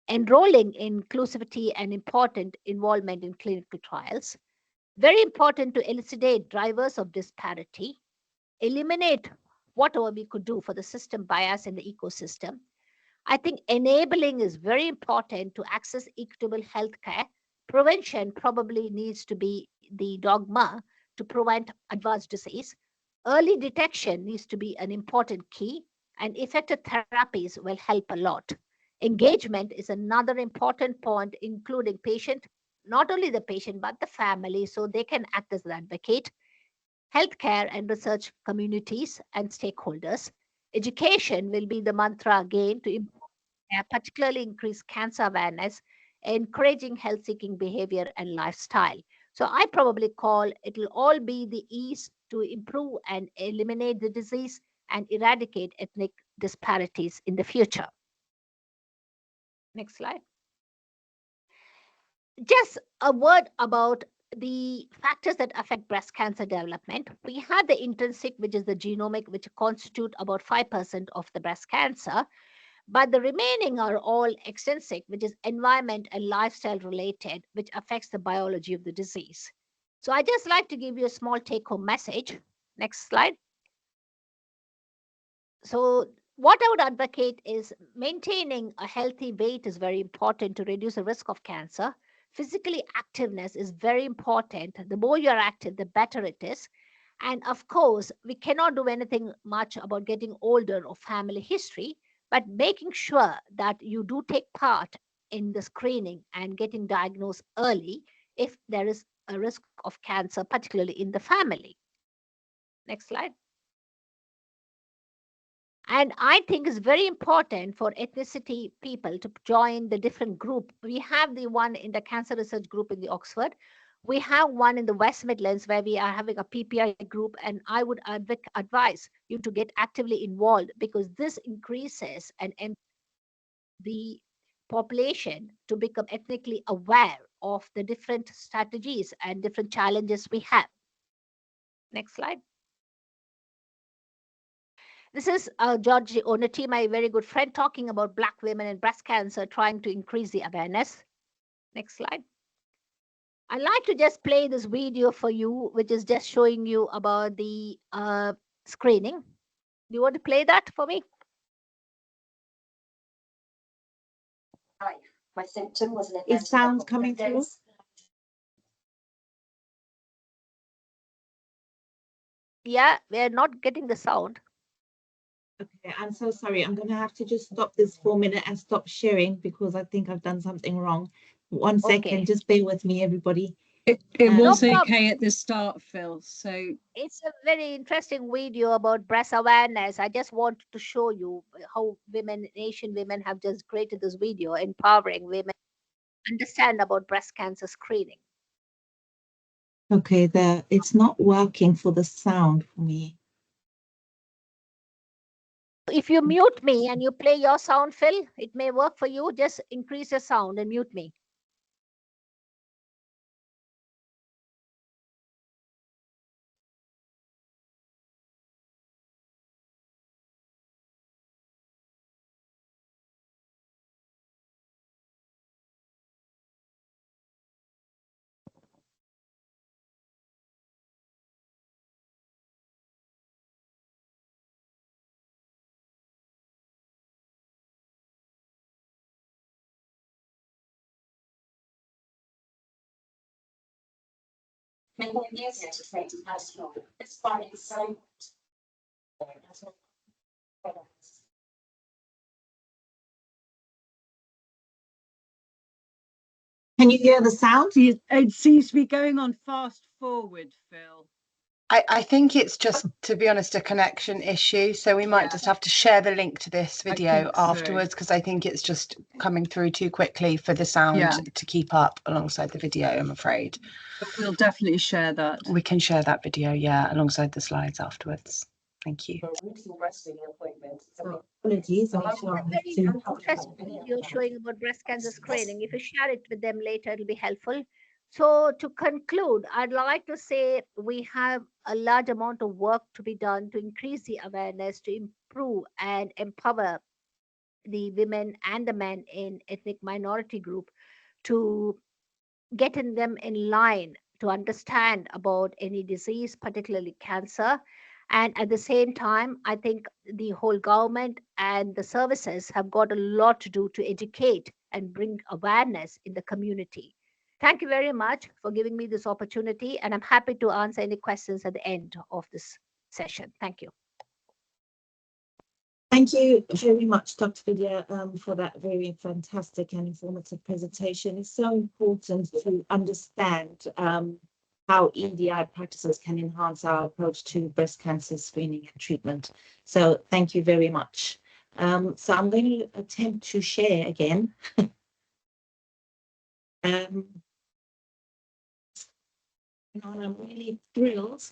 enrolling in inclusivity and important involvement in clinical trials. Very important to elucidate drivers of disparity, eliminate whatever we could do for the system bias in the ecosystem. I think enabling is very important to access equitable healthcare. Prevention probably needs to be the dogma to prevent advanced disease. Early detection needs to be an important key, and effective therapies will help a lot. Engagement is another important point, including patient, not only the patient, but the family, so they can act as an advocate, healthcare and research communities and stakeholders. Education will be the mantra again to particularly increase cancer awareness, encouraging health seeking behavior and lifestyle. So I probably call it'll all be the ease to improve and eliminate the disease and eradicate ethnic disparities in the future. Next slide. Just a word about the factors that affect breast cancer development. We have the intrinsic, which is the genomic, which constitute about 5% of the breast cancer. But the remaining are all extrinsic, which is environment and lifestyle related, which affects the biology of the disease. So I just like to give you a small take home message. Next slide. So what I would advocate is maintaining a healthy weight is very important to reduce the risk of cancer. Physically activeness is very important. The more you're active, the better it is. And of course, we cannot do anything much about getting older or family history, but making sure that you do take part in the screening and getting diagnosed early if there is a risk of cancer, particularly in the family. Next slide. And I think it's very important for ethnicity people to join the different group. We have the one in the cancer research group in the Oxford. We have one in the West Midlands where we are having a PPI group, and I would advise you to get actively involved, because this increases and the population to become ethnically aware of the different strategies and different challenges we have. Next slide. This is George Onati, my very good friend, talking about Black women and breast cancer, trying to increase the awareness. Next slide. I'd like to just play this video for you, which is just showing you about the screening. Do you want to play that for me? Hi, my symptom was an Is sound coming through? Yeah, we're not getting the sound. Okay, I'm so sorry. I'm going to have to just stop this for a minute and stop sharing because I think I've done something wrong. One second, Okay. just bear with me, everybody. It was No okay at the start, Phil. So it's a very interesting video about breast awareness. I just wanted to show you how women, Asian women, have just created this video empowering women to understand about breast cancer screening. Okay, it's not working for the sound for me. If you mute me and you play your sound, Phil, it may work for you. Just increase your sound and mute me. Can you hear the sound? it seems to be going on fast forward, Phil. I think it's just, to be honest, a connection issue. So we might just have to share the link to this video afterwards, because I think it's just coming through too quickly for the sound to keep up alongside the video, I'm afraid. But we'll definitely share that. We can share that video, alongside the slides afterwards. Thank you. Apologies. A very interesting video showing about breast cancer screening. If you share it with them later, it'll be helpful. So to conclude, I'd like to say we have a large amount of work to be done to increase the awareness, to improve and empower the women and the men in ethnic minority group, to getting them in line to understand about any disease, particularly cancer. And at the same time, I think the whole government and the services have got a lot to do to educate and bring awareness in the community. Thank you very much for giving me this opportunity, and I'm happy to answer any questions at the end of this session. Thank you. Thank you very much, Dr. Vidya, for that very fantastic and informative presentation. It's so important to understand how EDI practices can enhance our approach to breast cancer screening and treatment. So thank you very much. So I'm going to attempt to share again. And I'm really thrilled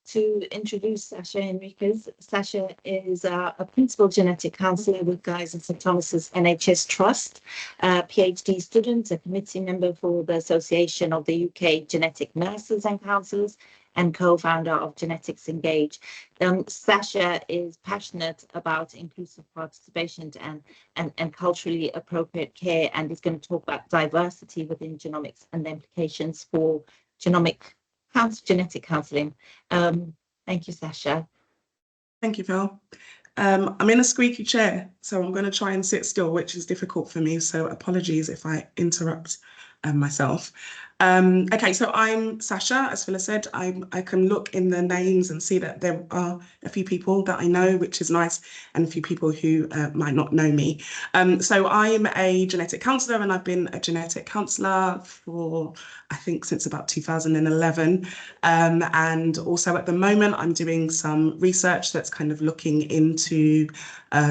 to introduce Sasha Enriquez. Sasha is a principal genetic counselor with Guy's and St Thomas's NHS Trust, a PhD student, a committee member for the Association of the UK Genetic Nurses and Counsellors, and co-founder of Genetics Engage. Sasha is passionate about inclusive participation and culturally appropriate care, and is going to talk about diversity within genomics and the implications for genetic counselling. Thank you, Sasha. Thank you, Phil. I'm in a squeaky chair, so I'm going to try and sit still, which is difficult for me. So apologies if I interrupt myself. Okay, so I'm Sasha, as Phila said. I can look in the names and see that there are a few people that I know, which is nice, and a few people who might not know me. So I'm a genetic counsellor, and I've been a genetic counsellor for, I think, since about 2011. And also at the moment, I'm doing some research that's kind of looking into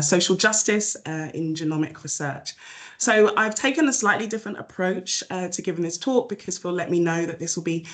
social justice in genomic research. So I've taken a slightly different approach to giving this talk, because Phil let me know that this will be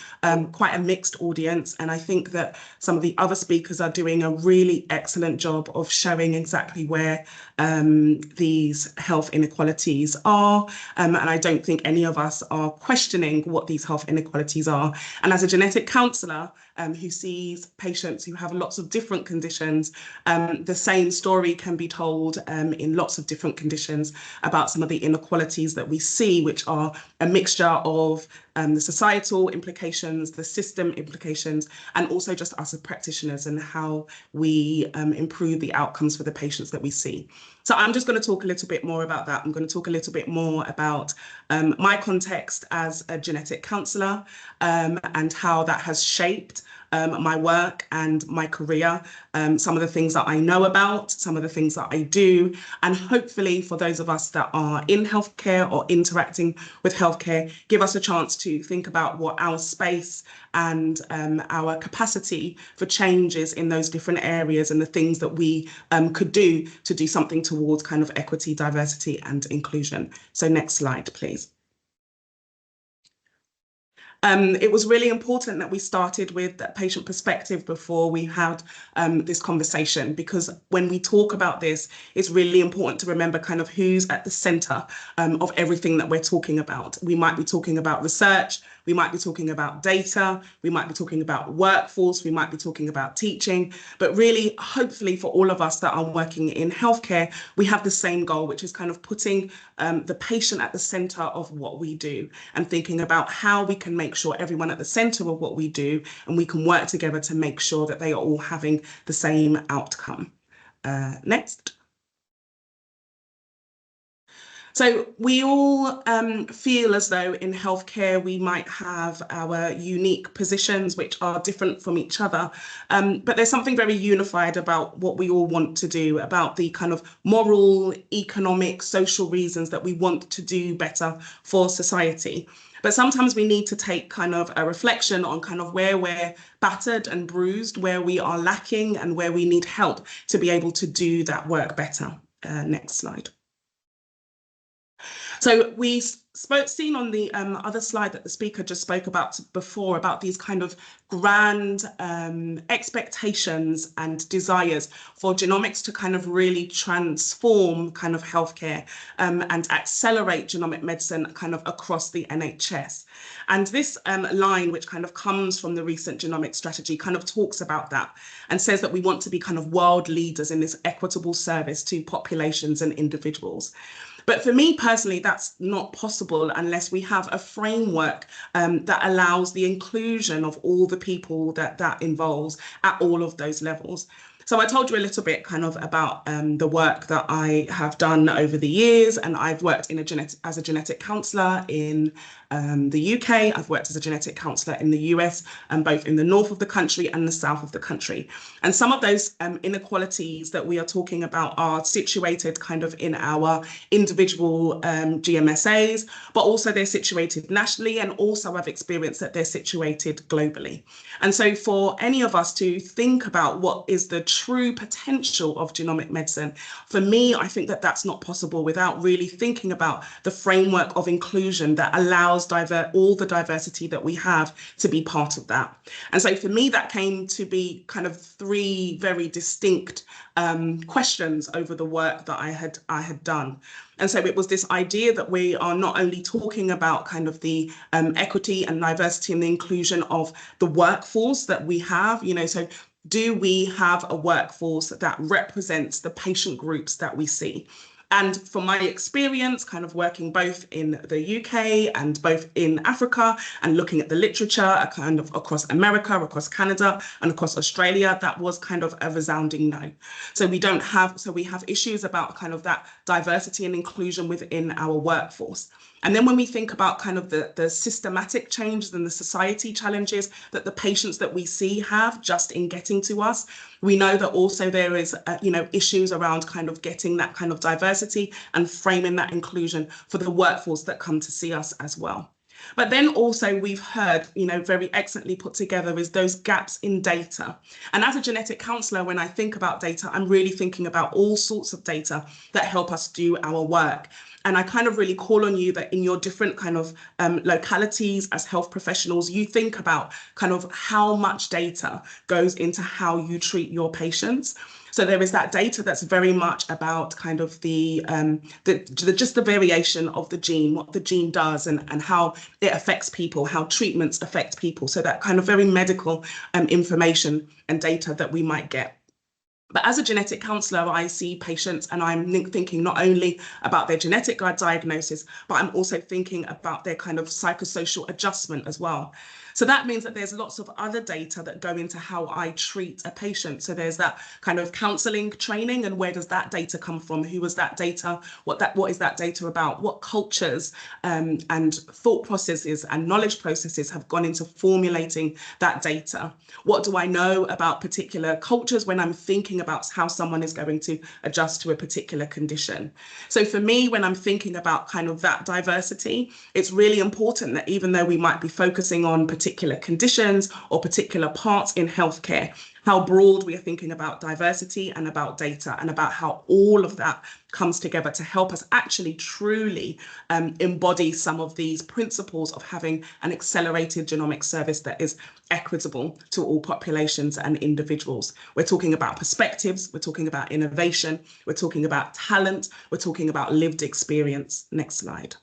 quite a mixed audience. And I think that some of the other speakers are doing a really excellent job of showing exactly where these health inequalities are. And I don't think any of us are questioning what these health inequalities are. And as a genetic counsellor who sees patients who have lots of different conditions, the same story can be told in lots of different conditions about some of the inequalities that we see, which are a mixture of the societal implications, the system implications, and also just us as practitioners and how we improve the outcomes for the patients that we see. So I'm just going to talk a little bit more about that. I'm going to talk a little bit more about my context as a genetic counsellor and how that has shaped my work and my career, some of the things that I know about, some of the things that I do, and hopefully for those of us that are in healthcare or interacting with healthcare, give us a chance to think about what our space and our capacity for changes in those different areas and the things that we could do to do something towards kind of equity, diversity and inclusion. So next slide, please. It was really important that we started with that patient perspective before we had this conversation, because when we talk about this, it's really important to remember kind of who's at the centre of everything that we're talking about. We might be talking about research, we might be talking about data, we might be talking about workforce, we might be talking about teaching, but really, hopefully for all of us that are working in healthcare, we have the same goal, which is kind of putting the patient at the centre of what we do and thinking about how we can make sure everyone at the centre of what we do, and we can work together to make sure that they are all having the same outcome. Next. So we all feel as though in healthcare we might have our unique positions which are different from each other, but there's something very unified about what we all want to do, about the kind of moral, economic, social reasons that we want to do better for society. But sometimes we need to take kind of a reflection on kind of where we're battered and bruised, where we are lacking and where we need help to be able to do that work better. Next slide. So we seen on the other slide that the speaker just spoke about before, about these kind of grand expectations and desires for genomics to kind of really transform kind of healthcare and accelerate genomic medicine kind of across the NHS. And this line, which kind of comes from the recent genomic strategy, kind of talks about that and says that we want to be kind of world leaders in this equitable service to populations and individuals. But for me personally, that's not possible unless we have a framework that allows the inclusion of all the people that involves at all of those levels. So I told you a little bit kind of about the work that I have done over the years, and I've worked as a genetic counsellor in the UK. I've worked as a genetic counsellor in the US, and both in the north of the country and the south of the country. And some of those inequalities that we are talking about are situated kind of in our individual GMSAs, but also they're situated nationally, and also I've experienced that they're situated globally. And so for any of us to think about what is the true potential of genomic medicine, for me, I think that that's not possible without really thinking about the framework of inclusion that allows all the diversity that we have to be part of that. And so for me, that came to be kind of three very distinct questions over the work that I had done. And so it was this idea that we are not only talking about kind of the equity and diversity and the inclusion of the workforce that we have, you know, so do we have a workforce that represents the patient groups that we see? And from my experience, kind of working both in the UK and both in Africa and looking at the literature kind of across America, across Canada and across Australia, that was kind of a resounding no. So we have issues about kind of that diversity and inclusion within our workforce. And then when we think about kind of the systematic changes and the society challenges that the patients that we see have just in getting to us, we know that also there is, issues around kind of getting that kind of diversity and framing that inclusion for the workforce that come to see us as well. But then also we've heard, very excellently put together is those gaps in data. And as a genetic counsellor, when I think about data, I'm really thinking about all sorts of data that help us do our work. And I kind of really call on you that in your different kind of localities as health professionals, you think about kind of how much data goes into how you treat your patients. So there is that data that's very much about kind of just the variation of the gene, what the gene does and how it affects people, how treatments affect people. So that kind of very medical information and data that we might get. But as a genetic counsellor, I see patients and I'm thinking not only about their genetic diagnosis, but I'm also thinking about their kind of psychosocial adjustment as well. So that means that there's lots of other data that go into how I treat a patient. So there's that kind of counselling training, and where does that data come from? Who was that data? What is that data about? What cultures and thought processes and knowledge processes have gone into formulating that data? What do I know about particular cultures when I'm thinking about how someone is going to adjust to a particular condition? So for me, when I'm thinking about kind of that diversity, it's really important that even though we might be focusing on particular conditions or particular parts in healthcare, how broad we are thinking about diversity and about data and about how all of that comes together to help us actually truly embody some of these principles of having an accelerated genomic service that is equitable to all populations and individuals. We're talking about perspectives, we're talking about innovation, we're talking about talent, we're talking about lived experience. Next slide.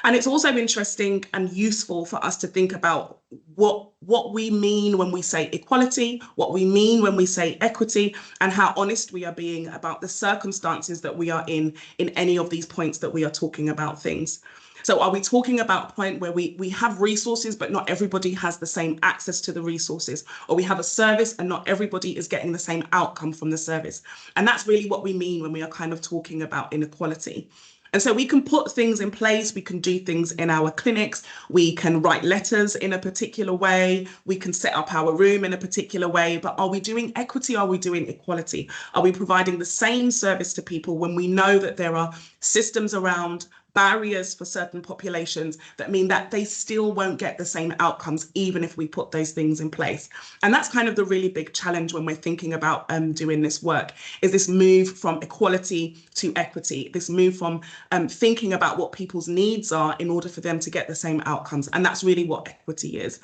And it's also interesting and useful for us to think about what we mean when we say equality, what we mean when we say equity, and how honest we are being about the circumstances that we are in any of these points that we are talking about things. So are we talking about a point where we have resources, but not everybody has the same access to the resources, or we have a service and not everybody is getting the same outcome from the service? And that's really what we mean when we are kind of talking about inequality. And so we can put things in place, we can do things in our clinics, we can write letters in a particular way, we can set up our room in a particular way, but are we doing equity? Are we doing equality? Are we providing the same service to people when we know that there are systems around, barriers for certain populations that mean that they still won't get the same outcomes even if we put those things in place? And that's kind of the really big challenge when we're thinking about doing this work, is this move from equality to equity, this move from thinking about what people's needs are in order for them to get the same outcomes. And that's really what equity is.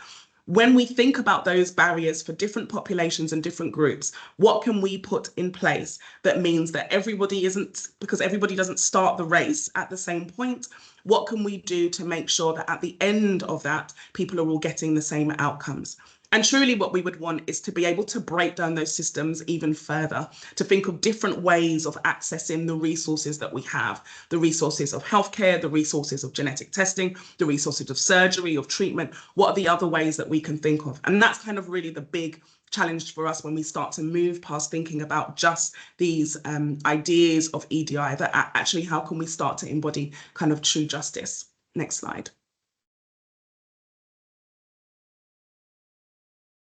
When we think about those barriers for different populations and different groups, what can we put in place that means that everybody isn't, because everybody doesn't start the race at the same point, what can we do to make sure that at the end of that, people are all getting the same outcomes? And truly what we would want is to be able to break down those systems even further, to think of different ways of accessing the resources that we have, the resources of healthcare, the resources of genetic testing, the resources of surgery, of treatment. What are the other ways that we can think of? And that's kind of really the big challenge for us when we start to move past thinking about just these ideas of EDI, that actually how can we start to embody kind of true justice? Next slide.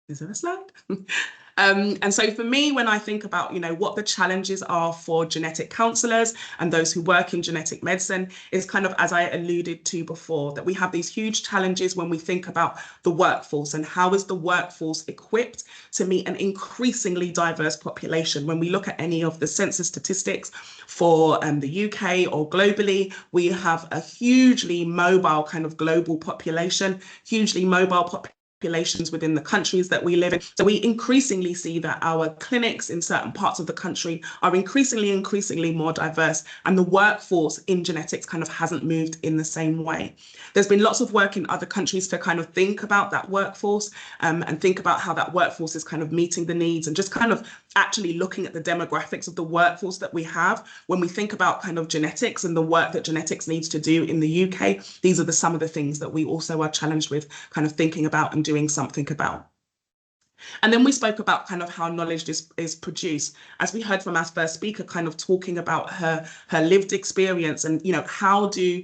Is there a slide? And so for me, when I think about, what the challenges are for genetic counsellors and those who work in genetic medicine, is kind of, as I alluded to before, that we have these huge challenges when we think about the workforce and how is the workforce equipped to meet an increasingly diverse population. When we look at any of the census statistics for the UK or globally, we have a hugely mobile kind of global population, hugely mobile populations within the countries that we live in. So we increasingly see that our clinics in certain parts of the country are increasingly more diverse, and the workforce in genetics kind of hasn't moved in the same way. There's been lots of work in other countries to kind of think about that workforce and think about how that workforce is kind of meeting the needs, and just kind of actually looking at the demographics of the workforce that we have. When we think about kind of genetics and the work that genetics needs to do in the UK, these are some of the things that we also are challenged with kind of thinking about and doing something about. And then we spoke about kind of how knowledge is produced, as we heard from our first speaker, kind of talking about her lived experience, and how do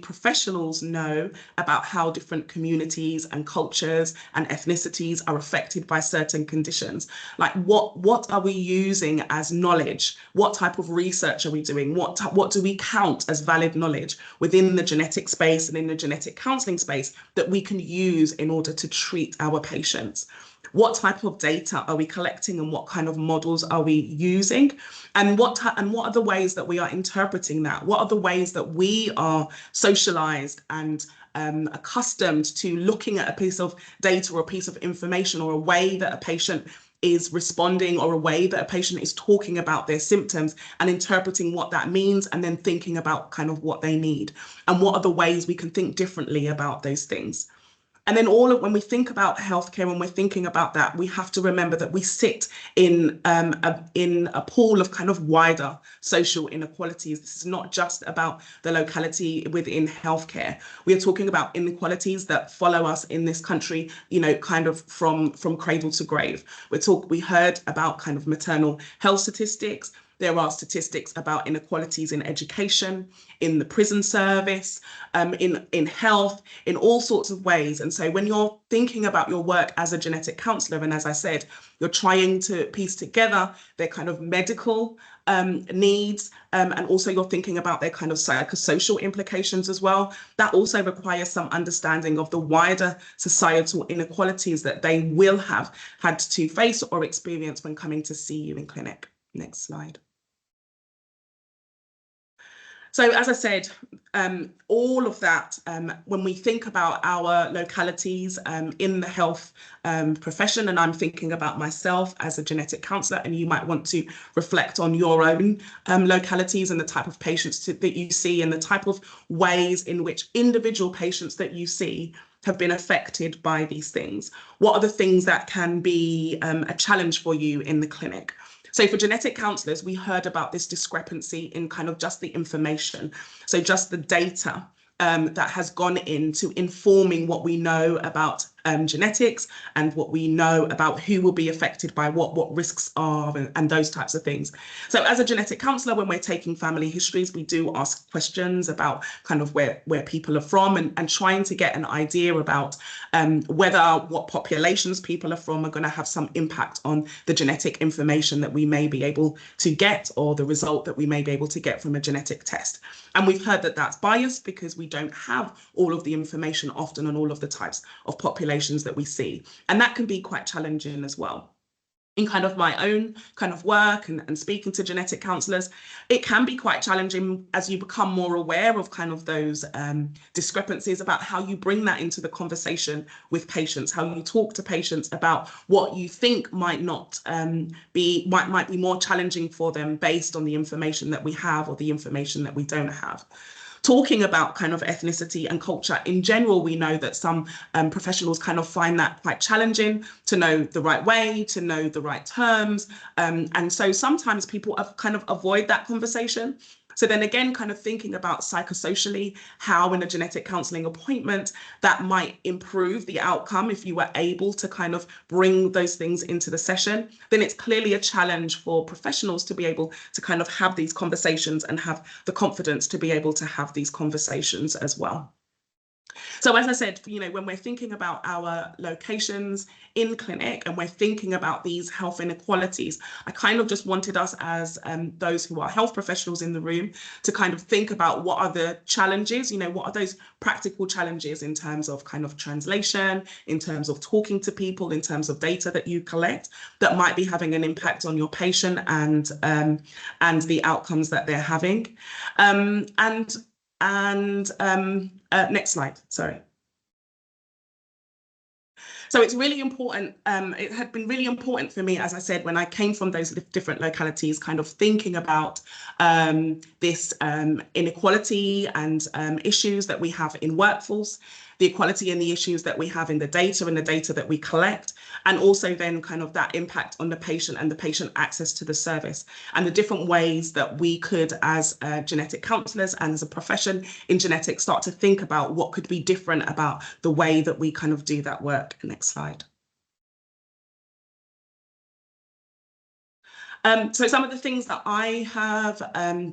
professionals know about how different communities and cultures and ethnicities are affected by certain conditions? Like what are we using as knowledge? What type of research are we doing? What do we count as valid knowledge within the genetic space and in the genetic counselling space that we can use in order to treat our patients? What type of data are we collecting, and what kind of models are we using? And what are the ways that we are interpreting that? What are the ways that we are socialized and accustomed to looking at a piece of data or a piece of information, or a way that a patient is responding, or a way that a patient is talking about their symptoms, and interpreting what that means, and then thinking about kind of what they need, and what are the ways we can think differently about those things? And then when we think about healthcare, when we're thinking about that, we have to remember that we sit in a pool of kind of wider social inequalities. This is not just about the locality within healthcare. We are talking about inequalities that follow us in this country, kind of from cradle to grave. We heard about kind of maternal health statistics. There are statistics about inequalities in education, in the prison service, in health, in all sorts of ways. And so when you're thinking about your work as a genetic counsellor, and as I said, you're trying to piece together their kind of medical needs, and also you're thinking about their kind of psychosocial implications as well, that also requires some understanding of the wider societal inequalities that they will have had to face or experience when coming to see you in clinic. Next slide. So as I said, all of that, when we think about our localities in the health profession, and I'm thinking about myself as a genetic counsellor, and you might want to reflect on your own localities and the type of patients that you see, and the type of ways in which individual patients that you see have been affected by these things. What are the things that can be a challenge for you in the clinic? So for genetic counsellors, we heard about this discrepancy in kind of just the information. So just the data that has gone into informing what we know about genetics, and what we know about who will be affected by what risks are, and those types of things. So as a genetic counsellor, when we're taking family histories, we do ask questions about kind of where people are from, and trying to get an idea about whether what populations people are from are going to have some impact on the genetic information that we may be able to get, or the result that we may be able to get from a genetic test. And we've heard that that's biased because we don't have all of the information often on all of the types of populations that we see. And that can be quite challenging as well. In kind of my own kind of work and speaking to genetic counsellors, it can be quite challenging as you become more aware of kind of those discrepancies, about how you bring that into the conversation with patients, how you talk to patients about what you think might be more challenging for them based on the information that we have, or the information that we don't have. Talking about kind of ethnicity and culture in general, we know that some professionals kind of find that quite challenging to know the right way, to know the right terms. And so sometimes people kind of avoid that conversation. So then again, kind of thinking about psychosocially, how in a genetic counselling appointment that might improve the outcome if you were able to kind of bring those things into the session, then it's clearly a challenge for professionals to be able to kind of have these conversations and have the confidence to be able to have these conversations as well. So as I said, when we're thinking about our locations in clinic, and we're thinking about these health inequalities, I kind of just wanted us as those who are health professionals in the room to kind of think about what are the challenges, what are those practical challenges in terms of kind of translation, in terms of talking to people, in terms of data that you collect that might be having an impact on your patient and the outcomes that they're having. Next slide, sorry. So it's really important, it had been really important for me, as I said, when I came from those different localities, kind of thinking about this inequality and issues that we have in workforce, the equality and the issues that we have in the data and the data that we collect, and also then kind of that impact on the patient and the patient access to the service, and the different ways that we could, as genetic counsellors and as a profession in genetics, start to think about what could be different about the way that we kind of do that work. Next slide. So some of the things that I have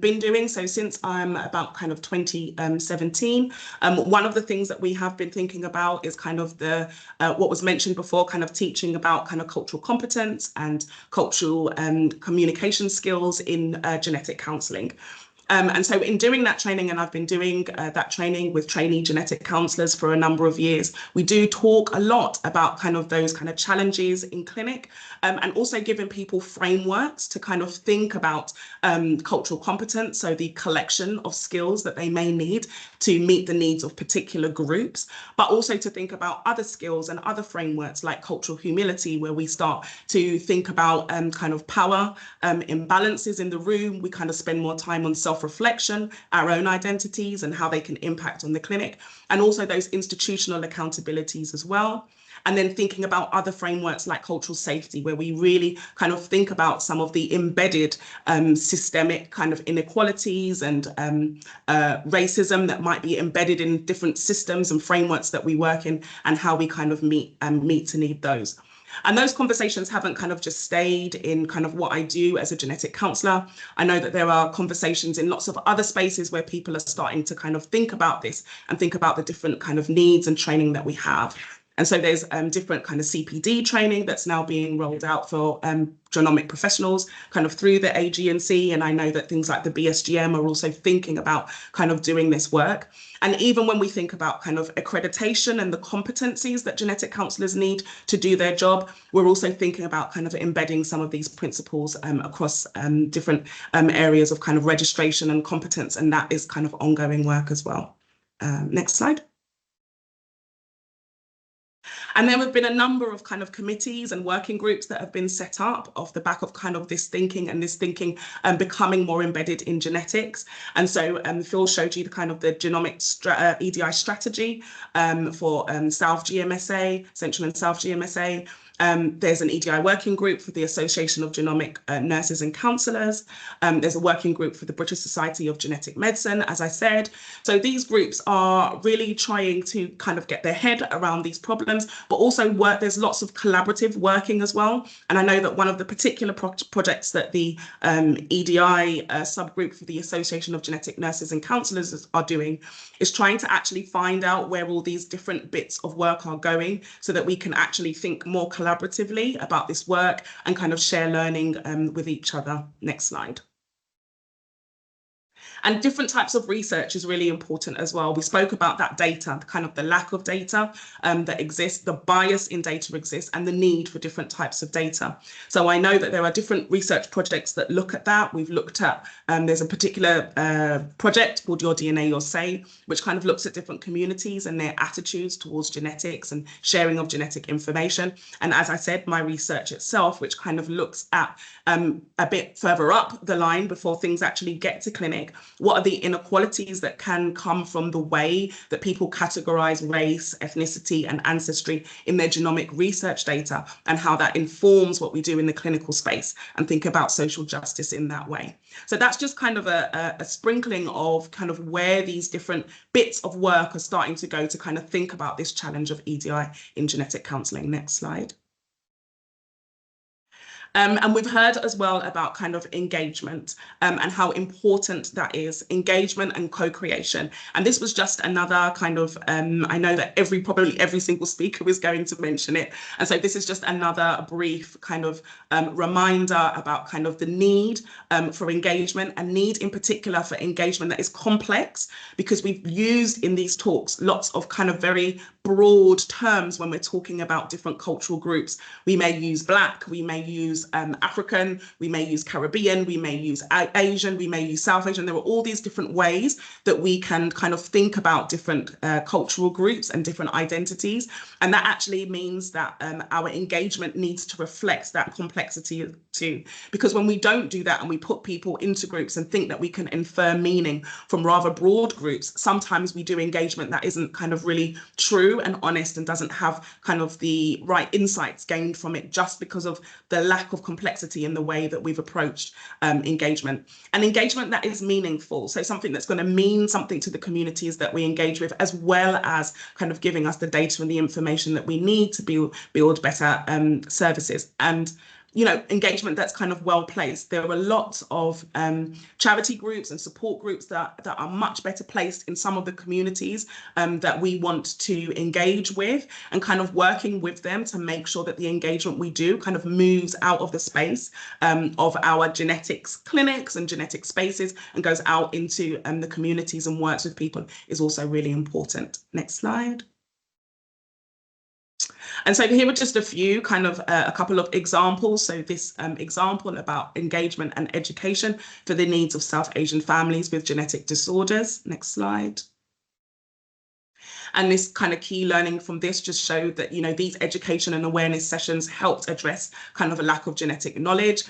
been doing, so since I'm about kind of 2017, one of the things that we have been thinking about is kind of the what was mentioned before, kind of teaching about kind of cultural competence and cultural communication skills in genetic counselling. And so in doing that training, and I've been doing that training with trainee genetic counsellors for a number of years, we do talk a lot about kind of those kind of challenges in clinic, and also giving people frameworks to kind of think about cultural competence, so the collection of skills that they may need to meet the needs of particular groups, but also to think about other skills and other frameworks like cultural humility, where we start to think about kind of power imbalances in the room. We kind of spend more time on self-reflection, our own identities and how they can impact on the clinic, and also those institutional accountabilities as well. And then thinking about other frameworks like cultural safety, where we really kind of think about some of the embedded systemic kind of inequalities and racism that might be embedded in different systems and frameworks that we work in, and how we kind of meet to need those. And those conversations haven't kind of just stayed in kind of what I do as a genetic counsellor. I know that there are conversations in lots of other spaces where people are starting to kind of think about this and think about the different kind of needs and training that we have. And so there's different kind of CPD training that's now being rolled out for genomic professionals kind of through the AGNC. And I know that things like the BSGM are also thinking about kind of doing this work. And even when we think about kind of accreditation and the competencies that genetic counsellors need to do their job, we're also thinking about kind of embedding some of these principles across different areas of kind of registration and competence. And that is kind of ongoing work as well. Next slide. And there have been a number of kind of committees and working groups that have been set up off the back of kind of this thinking becoming more embedded in genetics. And so Phil showed you the kind of the genomic EDI strategy for South GMSA, Central and South GMSA. There's an EDI working group for the Association of Genomic Nurses and Counsellors. There's a working group for the British Society of Genetic Medicine, as I said. So these groups are really trying to kind of get their head around these problems, but also there's lots of collaborative working as well. And I know that one of the particular projects that the EDI subgroup for the Association of Genetic Nurses and Counsellors are doing is trying to actually find out where all these different bits of work are going, so that we can actually think more collaboratively about this work and kind of share learning with each other. Next slide. And different types of research is really important as well. We spoke about that data, kind of the lack of data that exists, the bias in data exists, and the need for different types of data. So I know that there are different research projects that look at that. We've looked at, there's a particular project called Your DNA, Your Say, which kind of looks at different communities and their attitudes towards genetics and sharing of genetic information. And as I said, my research itself, which kind of looks at a bit further up the line before things actually get to clinic, what are the inequalities that can come from the way that people categorize race, ethnicity, and ancestry in their genomic research data, and how that informs what we do in the clinical space, and think about social justice in that way. So that's just kind of a sprinkling of kind of where these different bits of work are starting to go to kind of think about this challenge of EDI in genetic counselling. Next slide. And we've heard as well about kind of engagement and how important that is, engagement and co-creation. And this was just another kind of, I know that probably every single speaker is going to mention it. And so this is just another brief kind of reminder about kind of the need for engagement, and need in particular for engagement that is complex, because we've used in these talks lots of kind of very broad terms when we're talking about different cultural groups. We may use Black, we may use African, we may use Caribbean, we may use Asian, we may use South Asian. There are all these different ways that we can kind of think about different cultural groups and different identities. And that actually means that our engagement needs to reflect that complexity too. Because when we don't do that and we put people into groups and think that we can infer meaning from rather broad groups, sometimes we do engagement that isn't kind of really true and honest and doesn't have kind of the right insights gained from it, just because of the lack of complexity in the way that we've approached engagement. And engagement that is meaningful, so something that's going to mean something to the communities that we engage with, as well as kind of giving us the data and the information that we need to build better services. And engagement that's kind of well placed. There are lots of charity groups and support groups that are much better placed in some of the communities that we want to engage with, and kind of working with them to make sure that the engagement we do kind of moves out of the space of our genetics clinics and genetic spaces and goes out into the communities and works with people is also really important. Next slide. And so here are just a few a couple of examples. So this example about engagement and education for the needs of South Asian families with genetic disorders. Next slide. And this kind of key learning from this just showed that, these education and awareness sessions helped address kind of a lack of genetic knowledge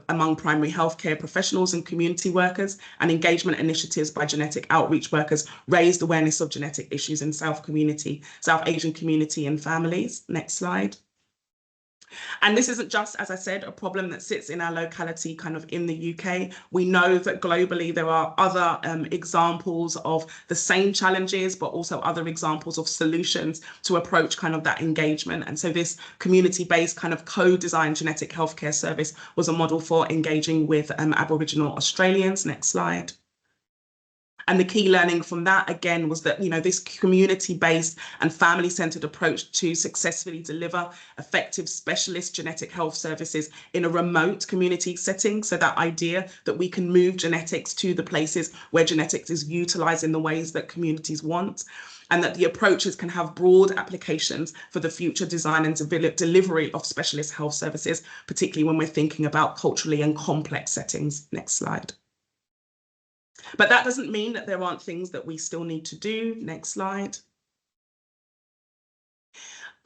among primary healthcare professionals and community workers, and engagement initiatives by genetic outreach workers raised awareness of genetic issues in South Asian community and families. Next slide. And this isn't just, as I said, a problem that sits in our locality kind of in the UK. We know that globally there are other examples of the same challenges, but also other examples of solutions to approach kind of that engagement. And so this community-based kind of co-designed genetic healthcare service was a model for engaging with Aboriginal Australians. Next slide. And the key learning from that, again, was that, this community-based and family-centered approach to successfully deliver effective specialist genetic health services in a remote community setting. So that idea that we can move genetics to the places where genetics is utilized in the ways that communities want, and that the approaches can have broad applications for the future design and delivery of specialist health services, particularly when we're thinking about culturally and complex settings. Next slide. But that doesn't mean that there aren't things that we still need to do. Next slide.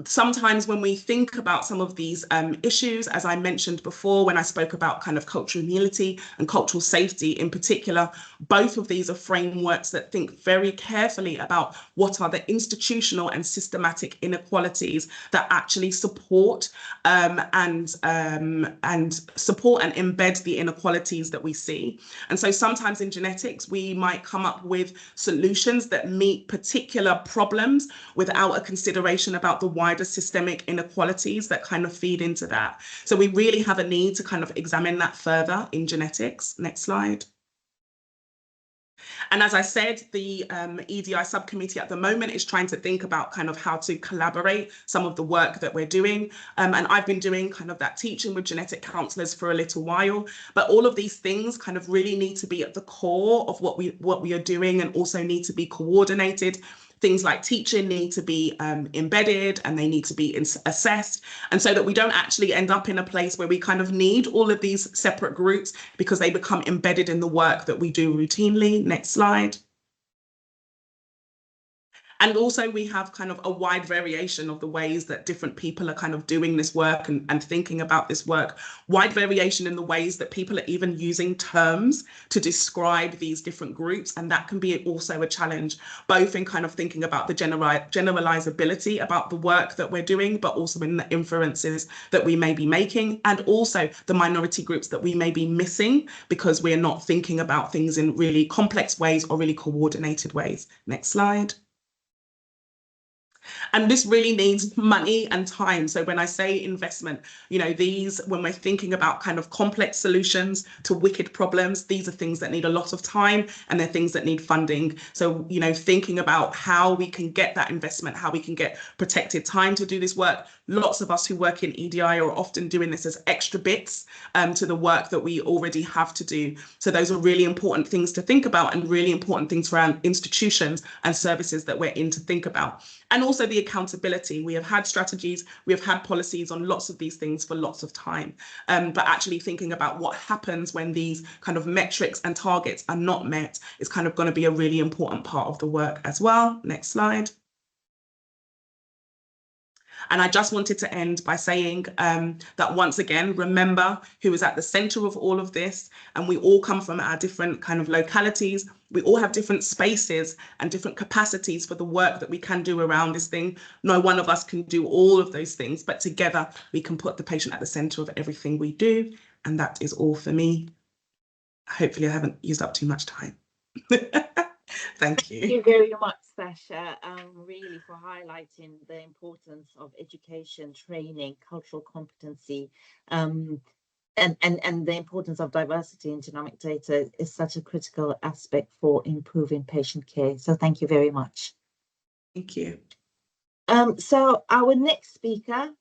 Sometimes when we think about some of these issues, as I mentioned before, when I spoke about kind of cultural humility and cultural safety in particular, both of these are frameworks that think very carefully about what are the institutional and systematic inequalities that actually support and support and embed the inequalities that we see. And so sometimes in genetics, we might come up with solutions that meet particular problems without a consideration about the wider systemic inequalities that kind of feed into that. So we really have a need to kind of examine that further in genetics. Next slide. And as I said, the EDI subcommittee at the moment is trying to think about kind of how to collaborate some of the work that we're doing. And I've been doing kind of that teaching with genetic counsellors for a little while, but all of these things kind of really need to be at the core of what we are doing, and also need to be coordinated. Things like teaching need to be embedded, and they need to be assessed. And so that we don't actually end up in a place where we kind of need all of these separate groups because they become embedded in the work that we do routinely. Next slide. And also we have kind of a wide variation of the ways that different people are kind of doing this work and thinking about this work, wide variation in the ways that people are even using terms to describe these different groups. And that can be also a challenge, both in kind of thinking about the generalizability about the work that we're doing, but also in the inferences that we may be making, and also the minority groups that we may be missing because we're not thinking about things in really complex ways or really coordinated ways. Next slide. And this really needs money and time. So when I say investment, when we're thinking about kind of complex solutions to wicked problems, these are things that need a lot of time, and they're things that need funding. So, thinking about how we can get that investment, how we can get protected time to do this work. Lots of us who work in EDI are often doing this as extra bits to the work that we already have to do. So those are really important things to think about, and really important things for our institutions and services that we're in to think about. And also the accountability. We have had strategies, we have had policies on lots of these things for lots of time, but actually thinking about what happens when these kind of metrics and targets are not met is kind of going to be a really important part of the work as well. Next slide. And I just wanted to end by saying that once again, remember who is at the center of all of this. And we all come from our different kind of localities. We all have different spaces and different capacities for the work that we can do around this thing. No one of us can do all of those things, but together we can put the patient at the center of everything we do. And that is all for me. Hopefully I haven't used up too much time. Thank you. Thank you very much, Sasha, really for highlighting the importance of education, training, cultural competency, and the importance of diversity in genomic data is such a critical aspect for improving patient care. So thank you very much. Thank you. So our next speaker,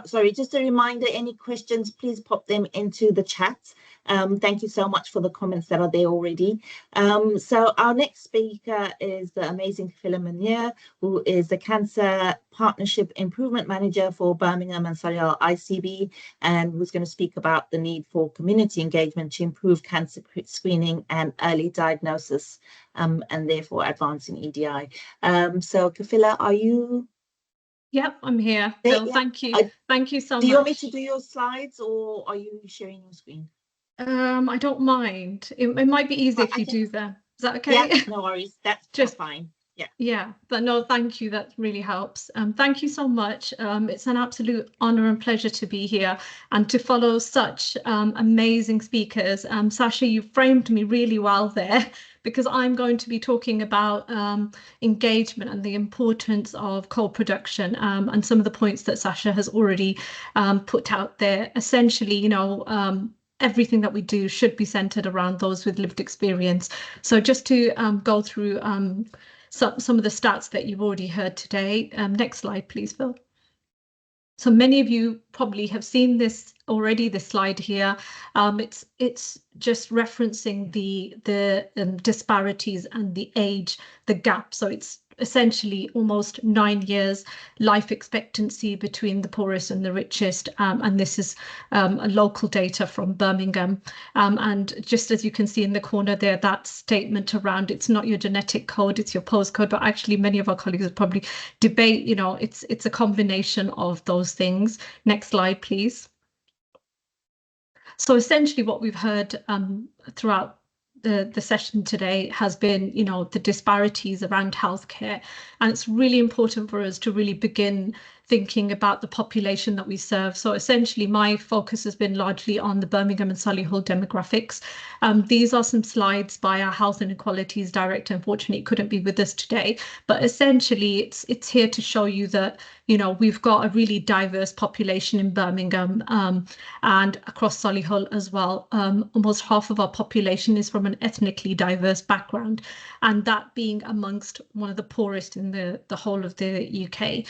sorry, just a reminder, any questions, please pop them into the chat. Thank you so much for the comments that are there already. So our next speaker is the amazing Philomena, who is the Cancer Partnership Improvement Manager for Birmingham and Solihull ICB, and who's going to speak about the need for community engagement to improve cancer screening and early diagnosis, and therefore advancing EDI. So Kafila, are you? Yep, I'm here. There, Phil, yeah. thank you. Thank you so much. Do you want me to do your slides, or are you sharing your screen? I don't mind. It might be easy if you do them. Is that okay? Yeah, no worries. That's just fine. Yeah. Yeah, but no, thank you. That really helps. Thank you so much. It's an absolute honor and pleasure to be here and to follow such amazing speakers. Sasha, you framed me really well there, because I'm going to be talking about engagement and the importance of co-production, and some of the points that Sasha has already put out there. Essentially, you know, everything that we do should be centered around those with lived experience. So just to go through some of the stats that you've already heard today. Next slide, please, Phil. So many of you probably have seen this already, this slide here. It's just referencing the disparities and the age, the gap. So it's essentially almost 9 years life expectancy between the poorest and the richest. And this is a local data from Birmingham. And just as you can see in the corner there, that statement around it's not your genetic code, it's your postcode, but actually many of our colleagues would probably debate, you know, it's a combination of those things. Next slide, please. So essentially what we've heard throughout the session today has been, you know, the disparities around healthcare. And it's really important for us to really begin thinking about the population that we serve. So essentially my focus has been largely on the Birmingham and Solihull demographics. These are some slides by our Health Inequalities Director. Unfortunately, it couldn't be with us today, but essentially it's here to show you that, you know, we've got a really diverse population in Birmingham and across Solihull as well. Almost half of our population is from an ethnically diverse background, and that being amongst one of the poorest in the whole of the UK.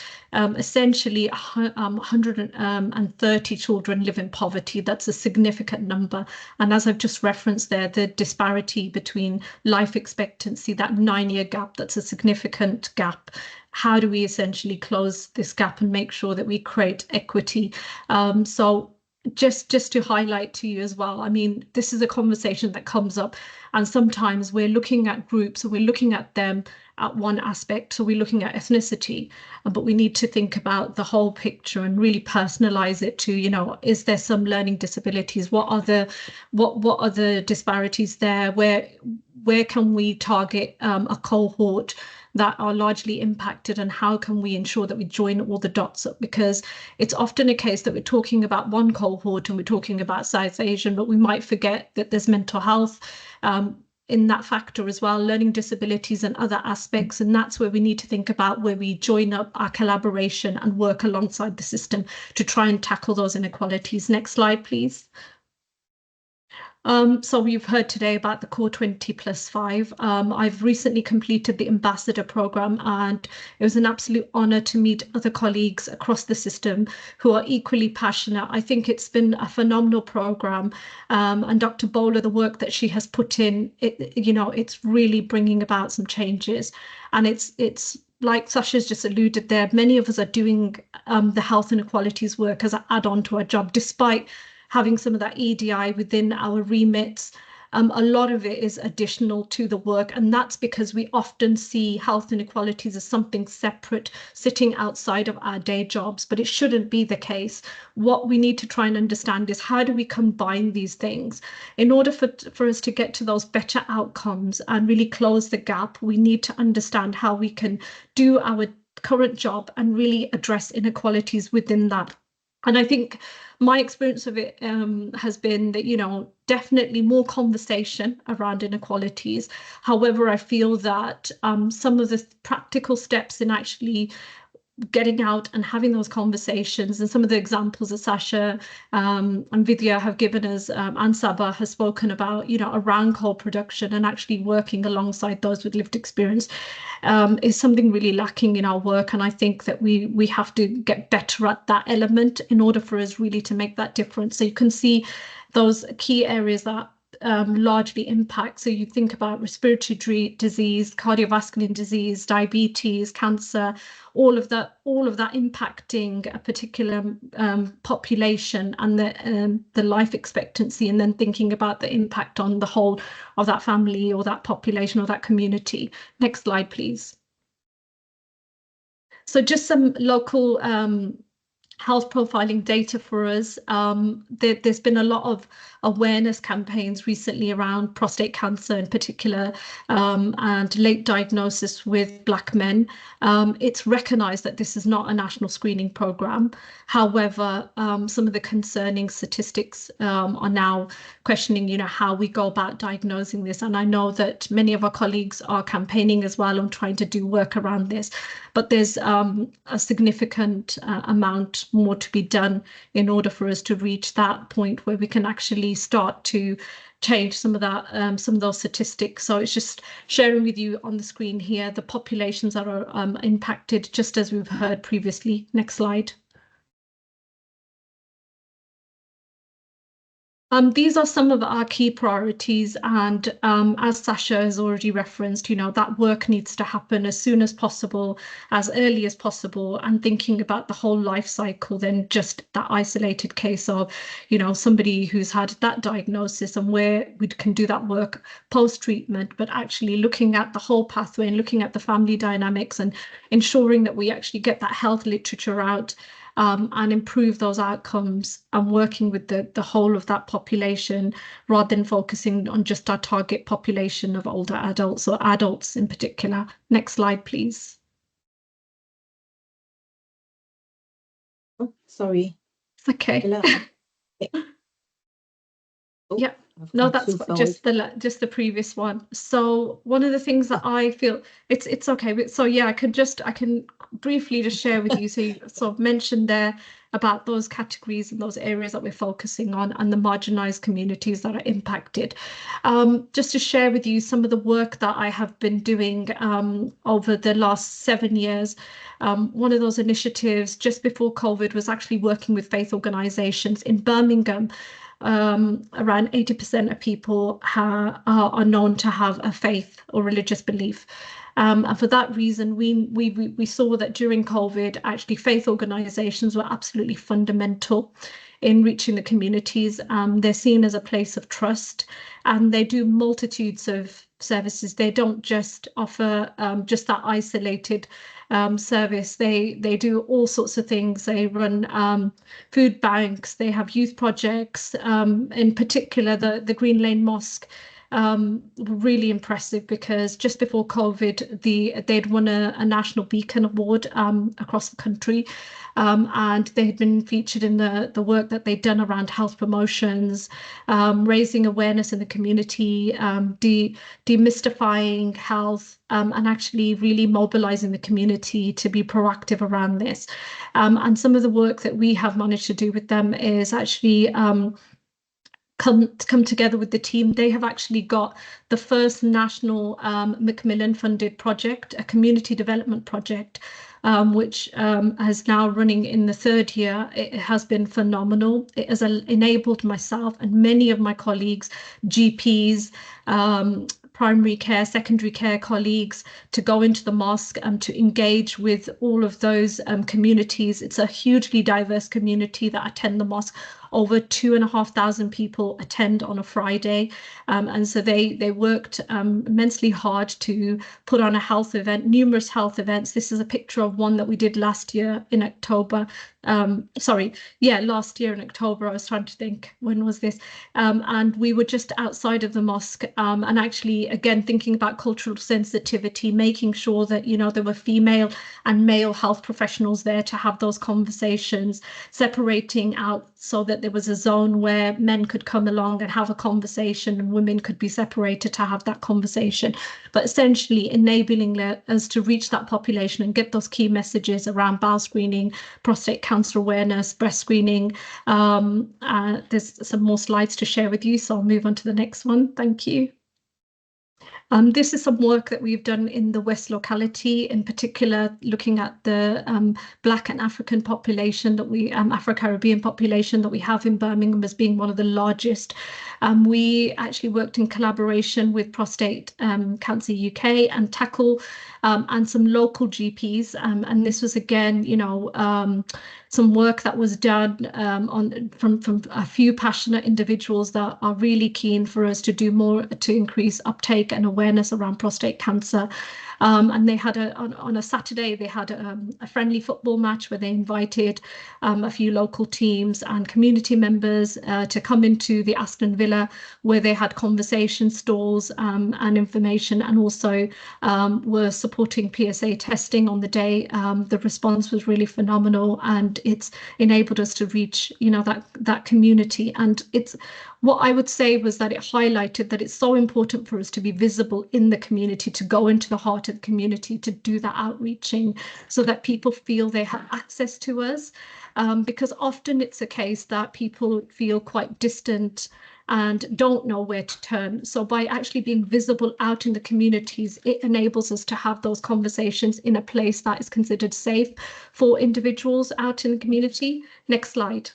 Essentially 130 children live in poverty. That's a significant number. And as I've just referenced there, the disparity between life expectancy, that 9-year gap, that's a significant gap. How do we essentially close this gap and make sure that we create equity? So just to highlight to you as well, I mean, this is a conversation that comes up, and sometimes we're looking at groups, and we're looking at them at one aspect, so we're looking at ethnicity, but we need to think about the whole picture and really personalize it to, you know, is there some learning disabilities? What are the disparities there? Where can we target a cohort that are largely impacted, and how can we ensure that we join all the dots up? Because it's often a case that we're talking about one cohort and we're talking about South Asian, but we might forget that there's mental health in that factor as well, learning disabilities and other aspects. And that's where we need to think about where we join up our collaboration and work alongside the system to try and tackle those inequalities. Next slide, please. So we've heard today about the Core 20+5. I've recently completed the Ambassador Programme, and it was an absolute honour to meet other colleagues across the system who are equally passionate. I think it's been a phenomenal programme, and Dr. Bowler, the work that she has put in, you know, it's really bringing about some changes. And it's like Sasha's just alluded there, many of us are doing the health inequalities work as an add-on to our job, despite having some of that EDI within our remits. A lot of it is additional to the work, and that's because we often see health inequalities as something separate, sitting outside of our day jobs, but it shouldn't be the case. What we need to try and understand is, how do we combine these things? In order for us to get to those better outcomes and really close the gap, we need to understand how we can do our current job and really address inequalities within that. And I think my experience of it has been that, you know, definitely more conversation around inequalities. However, I feel that some of the practical steps in actually getting out and having those conversations, and some of the examples that Sasha and Vidya have given us, and Saba has spoken about, you know, around co-production and actually working alongside those with lived experience, is something really lacking in our work. And I think that we have to get better at that element in order for us really to make that difference. So you can see those key areas that largely impact. So you think about respiratory disease, cardiovascular disease, diabetes, cancer, all of that impacting a particular population and the life expectancy, and then thinking about the impact on the whole of that family or that population or that community. Next slide, please. So just some local health profiling data for us. There's been a lot of awareness campaigns recently around prostate cancer in particular, and late diagnosis with Black men. It's recognised that this is not a national screening programme. However, some of the concerning statistics are now questioning, you know, how we go about diagnosing this. And I know that many of our colleagues are campaigning as well on trying to do work around this. But there's a significant amount more to be done in order for us to reach that point where we can actually start to change some of that, some of those statistics. So it's just sharing with you on the screen here the populations that are impacted, just as we've heard previously. Next slide. These are some of our key priorities, and as Sasha has already referenced, you know, that work needs to happen as soon as possible, as early as possible, and thinking about the whole life cycle than just that isolated case of, you know, somebody who's had that diagnosis and where we can do that work post-treatment, but actually looking at the whole pathway and looking at the family dynamics and ensuring that we actually get that health literature out, and improve those outcomes, and working with the whole of that population rather than focusing on just our target population of older adults or adults in particular. Next slide, please. Oh, sorry. Okay. Oh, yeah. No, that's just the previous one. So one of the things that I feel it's okay. But so yeah, I can briefly just share with you. So you sort of mentioned there about those categories and those areas that we're focusing on and the marginalized communities that are impacted. Just to share with you some of the work that I have been doing over the last 7 years. One of those initiatives just before COVID was actually working with faith organizations in Birmingham. Around 80% of people are known to have a faith or religious belief. And for that reason, we saw that during COVID, actually faith organizations were absolutely fundamental in reaching the communities. They're seen as a place of trust, and they do multitudes of services. They don't just offer just that isolated service. They do all sorts of things. They run food banks, they have youth projects, in particular the Green Lane Mosque. Really impressive because just before COVID, they'd won a National Beacon Award across the country, and they had been featured in the work that they'd done around health promotions, raising awareness in the community, demystifying health, and actually really mobilizing the community to be proactive around this. And some of the work that we have managed to do with them is actually come together with the team. They have actually got the first national Macmillan funded project, a community development project, which is now running in the 3rd year. It has been phenomenal. It has enabled myself and many of my colleagues, GPs, primary care, secondary care colleagues, to go into the mosque and to engage with all of those communities. It's a hugely diverse community that attend the mosque, over 2,500 people attend on a Friday. And so they worked immensely hard to put on a health event, numerous health events. This is a picture of one that we did last year in October. Last year in October. I was trying to think, when was this? And we were just outside of the mosque, and actually, again, thinking about cultural sensitivity, making sure that, you know, there were female and male health professionals there to have those conversations, separating out so that there was a zone where men could come along and have a conversation and women could be separated to have that conversation, but essentially enabling us to reach that population and get those key messages around bowel screening, prostate cancer awareness, breast screening. There's some more slides to share with you, so I'll move on to the next one. Thank you. This is some work that we've done in the West locality, in particular looking at the Black and African population that we, Afro-Caribbean population that we have in Birmingham as being one of the largest. We actually worked in collaboration with Prostate Cancer UK and Tackle and some local GPs. And this was, again, you know, some work that was done from a few passionate individuals that are really keen for us to do more to increase uptake and awareness around prostate cancer. And they had on a Saturday, they had a friendly football match where they invited a few local teams and community members to come into the Aston Villa, where they had conversation stalls and information, and also were supporting PSA testing on the day. The response was really phenomenal, and it's enabled us to reach, you know, that community. And it's what I would say was that it highlighted that it's so important for us to be visible in the community, to go into the heart of the community, to do that outreaching so that people feel they have access to us. Because often it's a case that people feel quite distant and don't know where to turn. So by actually being visible out in the communities, it enables us to have those conversations in a place that is considered safe for individuals out in the community. Next slide.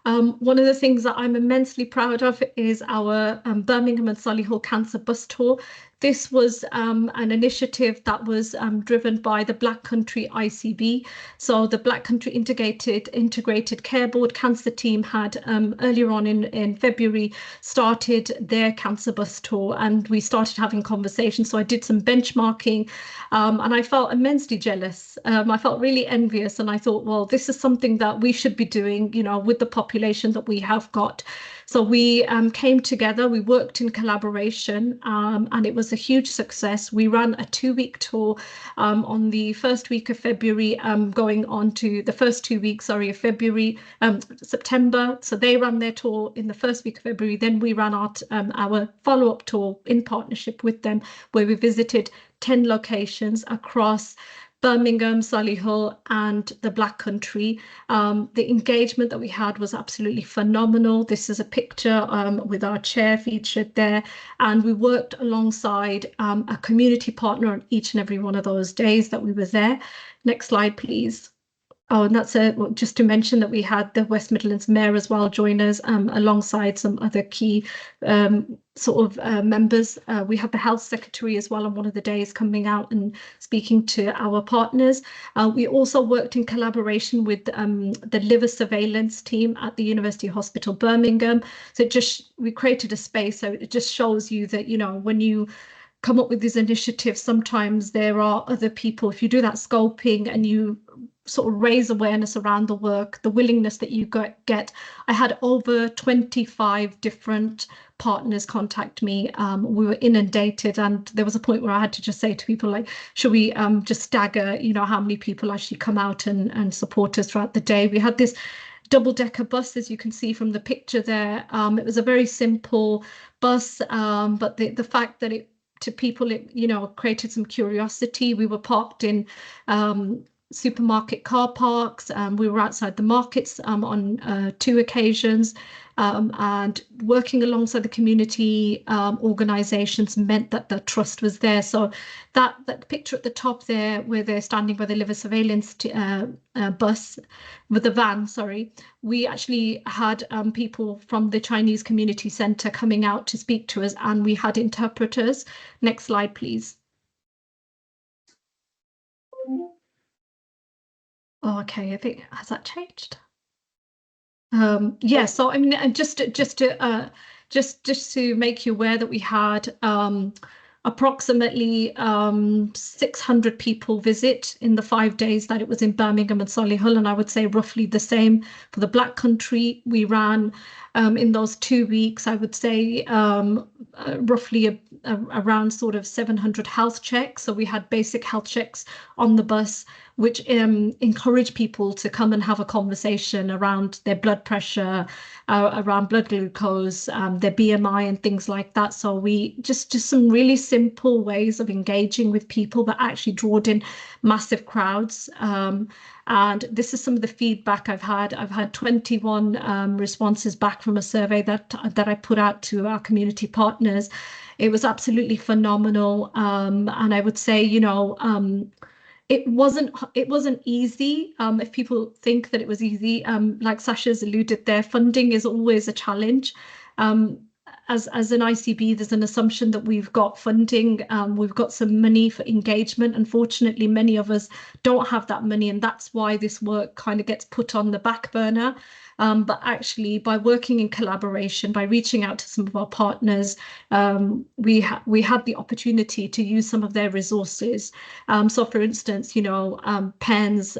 One of the things that I'm immensely proud of is our Birmingham and Solihull Cancer Bus Tour. This was an initiative that was driven by the Black Country ICB. So the Black Country Integrated Care Board cancer team had earlier on in February started their cancer bus tour, and we started having conversations. So I did some benchmarking and I felt immensely jealous. I felt really envious, and I thought, well, this is something that we should be doing, you know, with the population that we have got. So we came together, we worked in collaboration, and it was a huge success. We ran a 2-week tour on the first week of February, going on to the first 2 weeks, of February, September. So they ran their tour in the first week of February. Then we ran our follow-up tour in partnership with them, where we visited 10 locations across Birmingham, Solihull, and the Black Country. The engagement that we had was absolutely phenomenal. This is a picture with our chair featured there, and we worked alongside a community partner on each and every one of those days that we were there. Next slide, please. Oh, and that's just to mention that we had the West Midlands Mayor as well join us, alongside some other key members. We have the Health Secretary as well on one of the days coming out and speaking to our partners. We also worked in collaboration with the liver surveillance team at the University Hospital Birmingham. So we created a space, so it just shows you that, you know, when you come up with these initiatives, sometimes there are other people. If you do that scoping and you sort of raise awareness around the work, the willingness that you get. I had over 25 different partners contact me. We were inundated, and there was a point where I had to just say to people, like, should we just stagger, you know, how many people actually come out and support us throughout the day. We had this double-decker bus, as you can see from the picture there. It was a very simple bus, but the fact that it you know, created some curiosity. We were parked in supermarket car parks. We were outside the markets on 2 occasions, and working alongside the community organisations meant that the trust was there. So that picture at the top there, where they're standing by the liver surveillance bus with the van, we actually had people from the Chinese Community Centre coming out to speak to us, and we had interpreters. Next slide, please. Oh, okay, I think, has that changed? Yeah, so I mean, just to make you aware that we had approximately 600 people visit in the 5 days that it was in Birmingham and Solihull, and I would say roughly the same for the Black Country. We ran in those 2 weeks, I would say roughly around sort of 700 health checks. So we had basic health checks on the bus, which encourage people to come and have a conversation around their blood pressure, around blood glucose, their BMI and things like that. So we just some really simple ways of engaging with people that actually drawed in massive crowds. And this is some of the feedback I've had. I've had 21 responses back from a survey that I put out to our community partners. It was absolutely phenomenal. And I would say, you know, it wasn't easy. If people think that it was easy, like Sasha's alluded there, funding is always a challenge. As an ICB, there's an assumption that we've got funding, we've got some money for engagement. Unfortunately, many of us don't have that money, and that's why this work kind of gets put on the back burner. But actually, by working in collaboration, by reaching out to some of our partners, we had the opportunity to use some of their resources. So, for instance, you know, pens,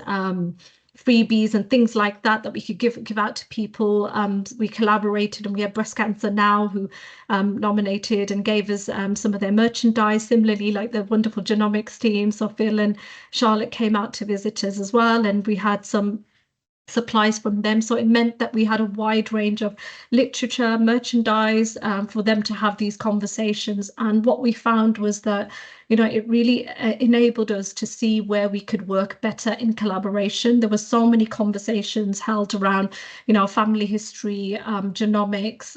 freebies and things like that we could give out to people. We collaborated, and we had Breast Cancer Now who nominated and gave us some of their merchandise. Similarly, like the wonderful genomics team, so Phil and Charlotte came out to visit us as well, and we had some supplies from them. So it meant that we had a wide range of literature, merchandise for them to have these conversations. And what we found was that, you know, it really enabled us to see where we could work better in collaboration. There were so many conversations held around, you know, family history, genomics,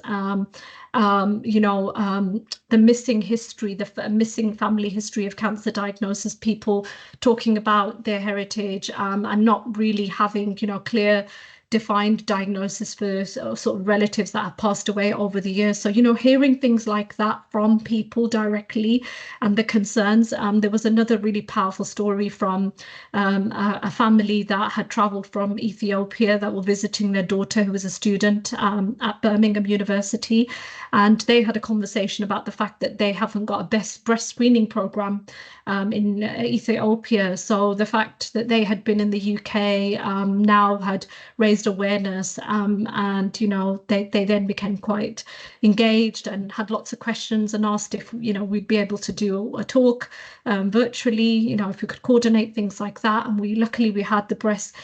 you know, the missing history, the missing family history of cancer diagnosis, people talking about their heritage and not really having, you know, clear defined diagnosis for sort of relatives that have passed away over the years. So, you know, hearing things like that from people directly and the concerns. There was another really powerful story from a family that had traveled from Ethiopia that were visiting their daughter who was a student at Birmingham University. And they had a conversation about the fact that they haven't got a best breast screening program in Ethiopia. So the fact that they had been in the UK now had raised awareness, and you know they then became quite engaged and had lots of questions and asked if, you know, we'd be able to do a talk virtually, you know, if we could coordinate things like that. And luckily we had the breast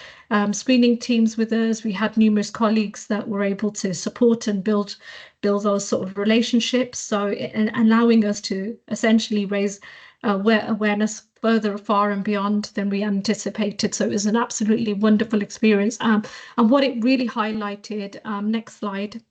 screening teams with us. We had numerous colleagues that were able to support and build those sort of relationships, so allowing us to essentially raise awareness further far and beyond than we anticipated. So it was an absolutely wonderful experience. And what it really highlighted, next slide.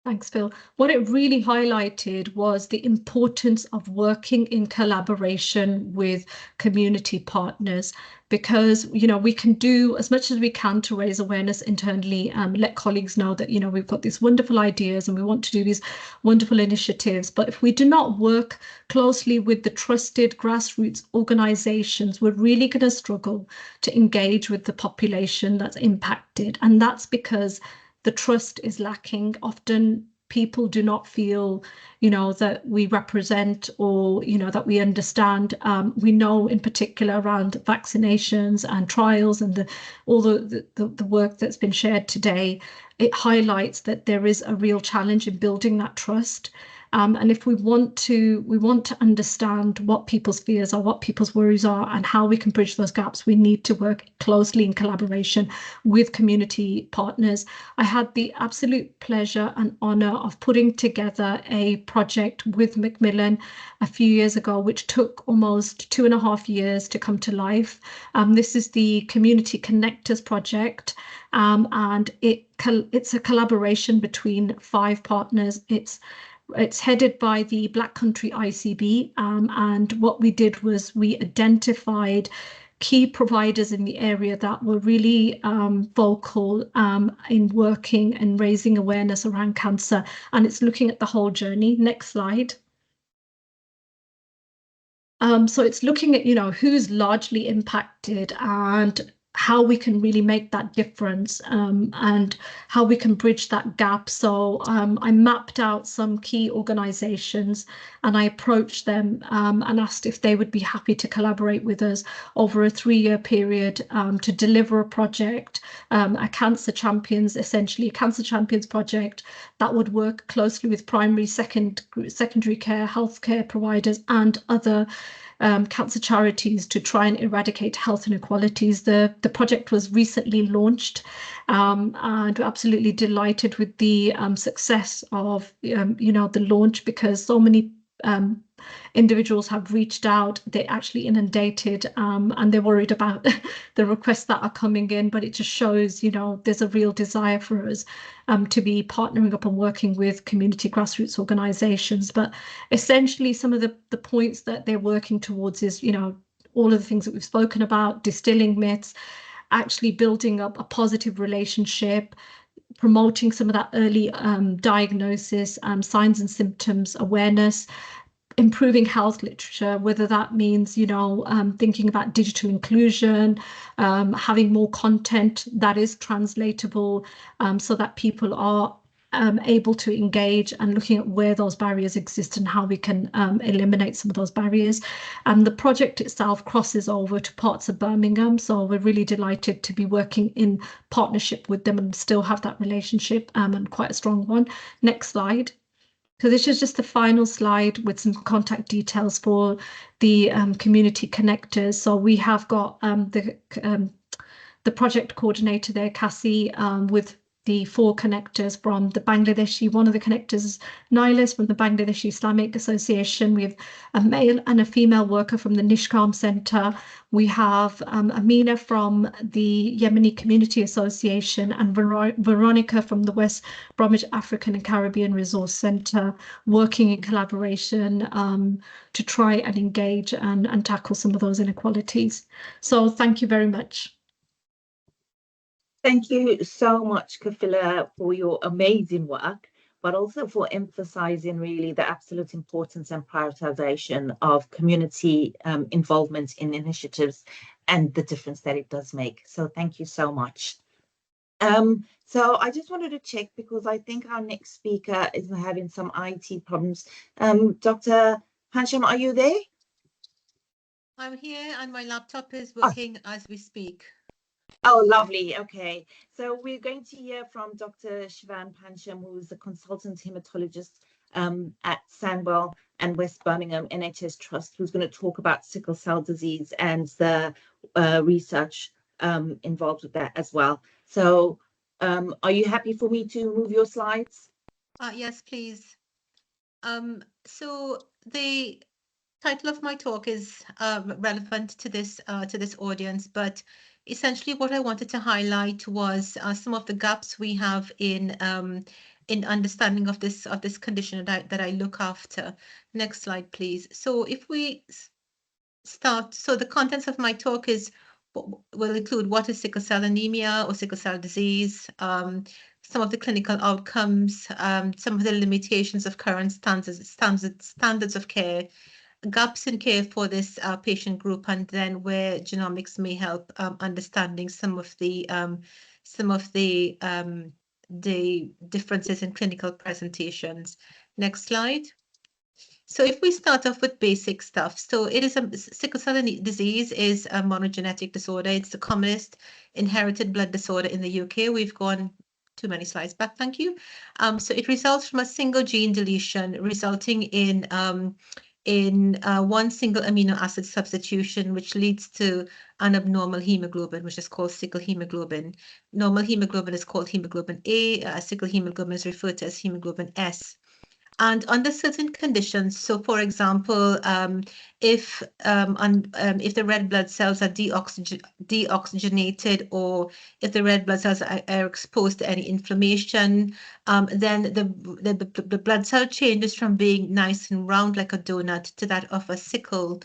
Thanks, Phil. What it really highlighted was the importance of working in collaboration with community partners, because, you know, we can do as much as we can to raise awareness internally, let colleagues know that, you know, we've got these wonderful ideas and we want to do these wonderful initiatives. But if we do not work closely with the trusted grassroots organizations, we're really going to struggle to engage with the population that's impacted. And that's because the trust is lacking. Often people do not feel, you know, that we represent or, you know, that we understand. We know in particular around vaccinations and trials and all the work that's been shared today, it highlights that there is a real challenge in building that trust. And if we want to understand what people's fears are, what people's worries are, and how we can bridge those gaps, we need to work closely in collaboration with community partners. I had the absolute pleasure and honour of putting together a project with Macmillan a few years ago, which took almost 2.5 years to come to life. This is the Community Connectors Project, and it's a collaboration between 5 partners. It's headed by the Black Country ICB, and what we did was we identified key providers in the area that were really vocal in working and raising awareness around cancer, and it's looking at the whole journey. Next slide. So it's looking at, you know, who's largely impacted and how we can really make that difference, and how we can bridge that gap. So I mapped out some key organizations and I approached them and asked if they would be happy to collaborate with us over a 3-year period to deliver a project, a cancer champions project that would work closely with primary, secondary care, healthcare providers and other cancer charities to try and eradicate health inequalities. The project was recently launched, and we're absolutely delighted with the success of the launch, because so many individuals have reached out. They're actually inundated, and they're worried about the requests that are coming in, but it just shows there's a real desire for us to be partnering up and working with community grassroots organizations. But essentially some of the points that they're working towards is all of the things that we've spoken about: distilling myths, actually building up a positive relationship, promoting some of that early diagnosis, signs and symptoms awareness, improving health literature, whether that means thinking about digital inclusion, having more content that is translatable, so that people are able to engage, and looking at where those barriers exist and how we can eliminate some of those barriers. And the project itself crosses over to parts of Birmingham, so we're really delighted to be working in partnership with them and still have that relationship, and quite a strong one. Next slide. So this is just the final slide with some contact details for the community connectors. So we have got the project coordinator there, Cassie, with the 4 connectors from the Bangladeshi. One of the connectors is Nilis from the Bangladeshi Islamic Association. We have a male and a female worker from the Nishkam Center. We have Amina from the Yemeni Community Association, and Veronica from the West Bromwich African and Caribbean Resource Center, working in collaboration to try and engage and tackle some of those inequalities. So thank you very much. Thank you so much, Kafila, for your amazing work, but also for emphasizing really the absolute importance and prioritization of community involvement in initiatives and the difference that it does make. So thank you so much. So I just wanted to check, because I think our next speaker is having some IT problems. Dr. Pansham, are you there? I'm here and my laptop is working as we speak. Oh, lovely. Okay. So we're going to hear from Dr. Shivan Pansham, who is a consultant hematologist at Sandwell and West Birmingham NHS Trust, who's going to talk about sickle cell disease and the research involved with that as well. So are you happy for me to move your slides? Yes, please. So the title of my talk is relevant to this audience, but essentially what I wanted to highlight was some of the gaps we have in understanding of this condition that I look after. Next slide, please. So if we start, so the contents of my talk will include what is sickle cell anemia or sickle cell disease, some of the clinical outcomes, some of the limitations of current standards of care, gaps in care for this patient group, and then where genomics may help understanding some of the differences in clinical presentations. Next slide. So if we start off with basic stuff, so sickle cell disease is a monogenetic disorder. It's the commonest inherited blood disorder in the UK. We've gone too many slides back, thank you. So it results from a single gene deletion, resulting in one single amino acid substitution, which leads to an abnormal hemoglobin, which is called sickle hemoglobin. Normal hemoglobin is called hemoglobin A. Sickle hemoglobin is referred to as hemoglobin S. And under certain conditions, so for example, if the red blood cells are deoxygenated, or if the red blood cells are exposed to any inflammation, then the blood cell changes from being nice and round like a donut to that of a sickle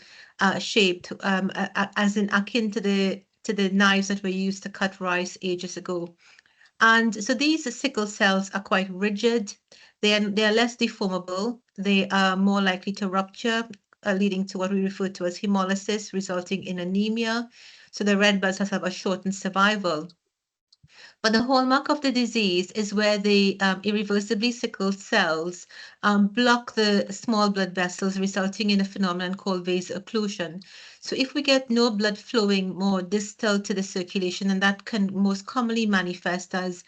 shaped, as in akin to the knives that were used to cut rice ages ago. And so these sickle cells are quite rigid. They are less deformable. They are more likely to rupture, leading to what we refer to as hemolysis, resulting in anemia. So the red blood cells have a shortened survival. But the hallmark of the disease is where the irreversibly sickled cells block the small blood vessels, resulting in a phenomenon called vaso-occlusion. So if we get no blood flowing more distal to the circulation, and that can most commonly manifest as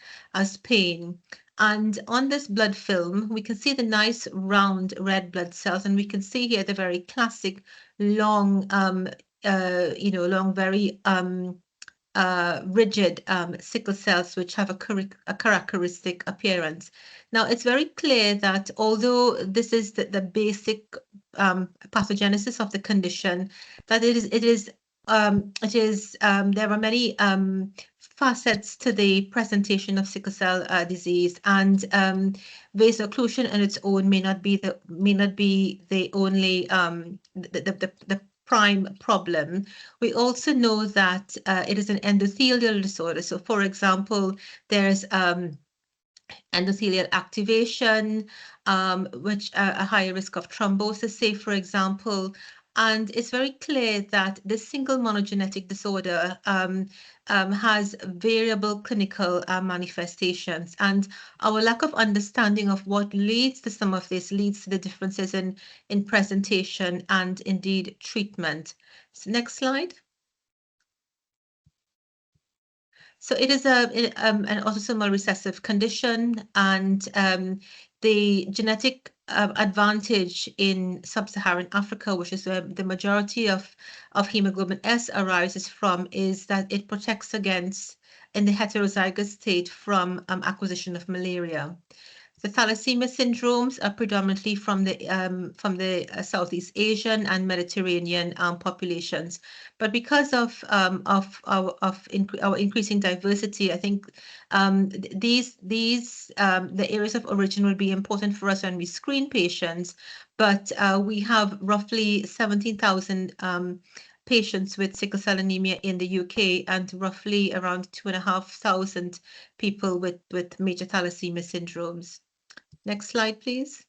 pain. And on this blood film, we can see the nice round red blood cells, and we can see here the very classic long, long, very rigid sickle cells, which have a characteristic appearance. Now, it's very clear that although this is the basic pathogenesis of the condition, that there are many facets to the presentation of sickle cell disease, and vaso-occlusion on its own may not be the only the prime problem. We also know that it is an endothelial disorder. So, for example, there's endothelial activation, which a higher risk of thrombosis, say, for example. And it's very clear that this single monogenetic disorder has variable clinical manifestations. And our lack of understanding of what leads to some of this leads to the differences in presentation and indeed treatment. So next slide. So it is an autosomal recessive condition, and the genetic advantage in sub-Saharan Africa, which is where the majority of hemoglobin S arises from, is that it protects against, in the heterozygous state, from acquisition of malaria. The thalassemia syndromes are predominantly from the Southeast Asian and Mediterranean populations, but because of our increasing diversity, I think the areas of origin will be important for us when we screen patients. But we have roughly 17,000 patients with sickle cell anemia in the UK, and roughly around 2,500 people with major thalassemia syndromes. Next slide, please.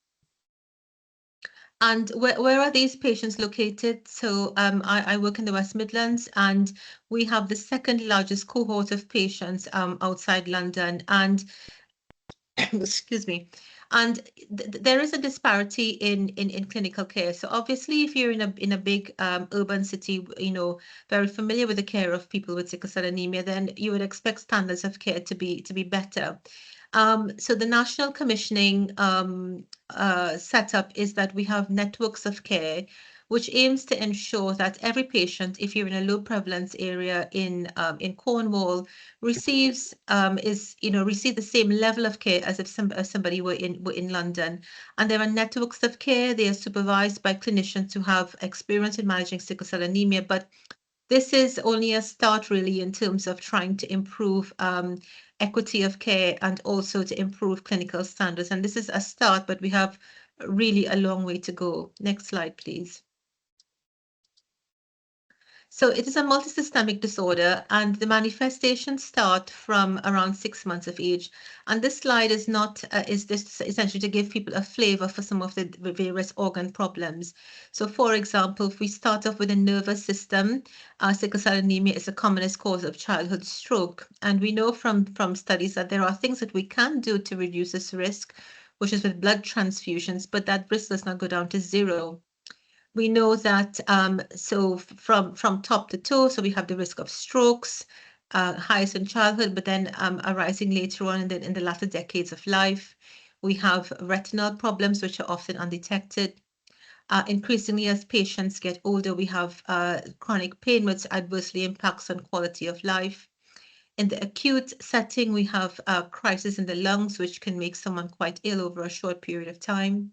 And where are these patients located? So I work in the West Midlands, and we have the second largest cohort of patients outside London. And excuse me. And there is a disparity in clinical care. So obviously, if you're in a big urban city, very familiar with the care of people with sickle cell anemia, then you would expect standards of care to be better. So the national commissioning setup is that we have networks of care, which aims to ensure that every patient, if you're in a low prevalence area in Cornwall, receives the same level of care as if somebody were in London. And there are networks of care. They are supervised by clinicians who have experience in managing sickle cell anemia, but this is only a start, really, in terms of trying to improve equity of care and also to improve clinical standards. And this is a start, but we have really a long way to go. Next slide, please. So it is a multisystemic disorder, and the manifestations start from around 6 months of age. And this slide is just essentially to give people a flavor for some of the various organ problems. So, for example, if we start off with the nervous system, sickle cell anemia is the commonest cause of childhood stroke. And we know from studies that there are things that we can do to reduce this risk, which is with blood transfusions, but that risk does not go down to zero. We know that so from top to toe, so we have the risk of strokes, highest in childhood, but then arising later on in the latter decades of life. We have retinal problems, which are often undetected. Increasingly, as patients get older, we have chronic pain, which adversely impacts on quality of life. In the acute setting, we have crisis in the lungs, which can make someone quite ill over a short period of time.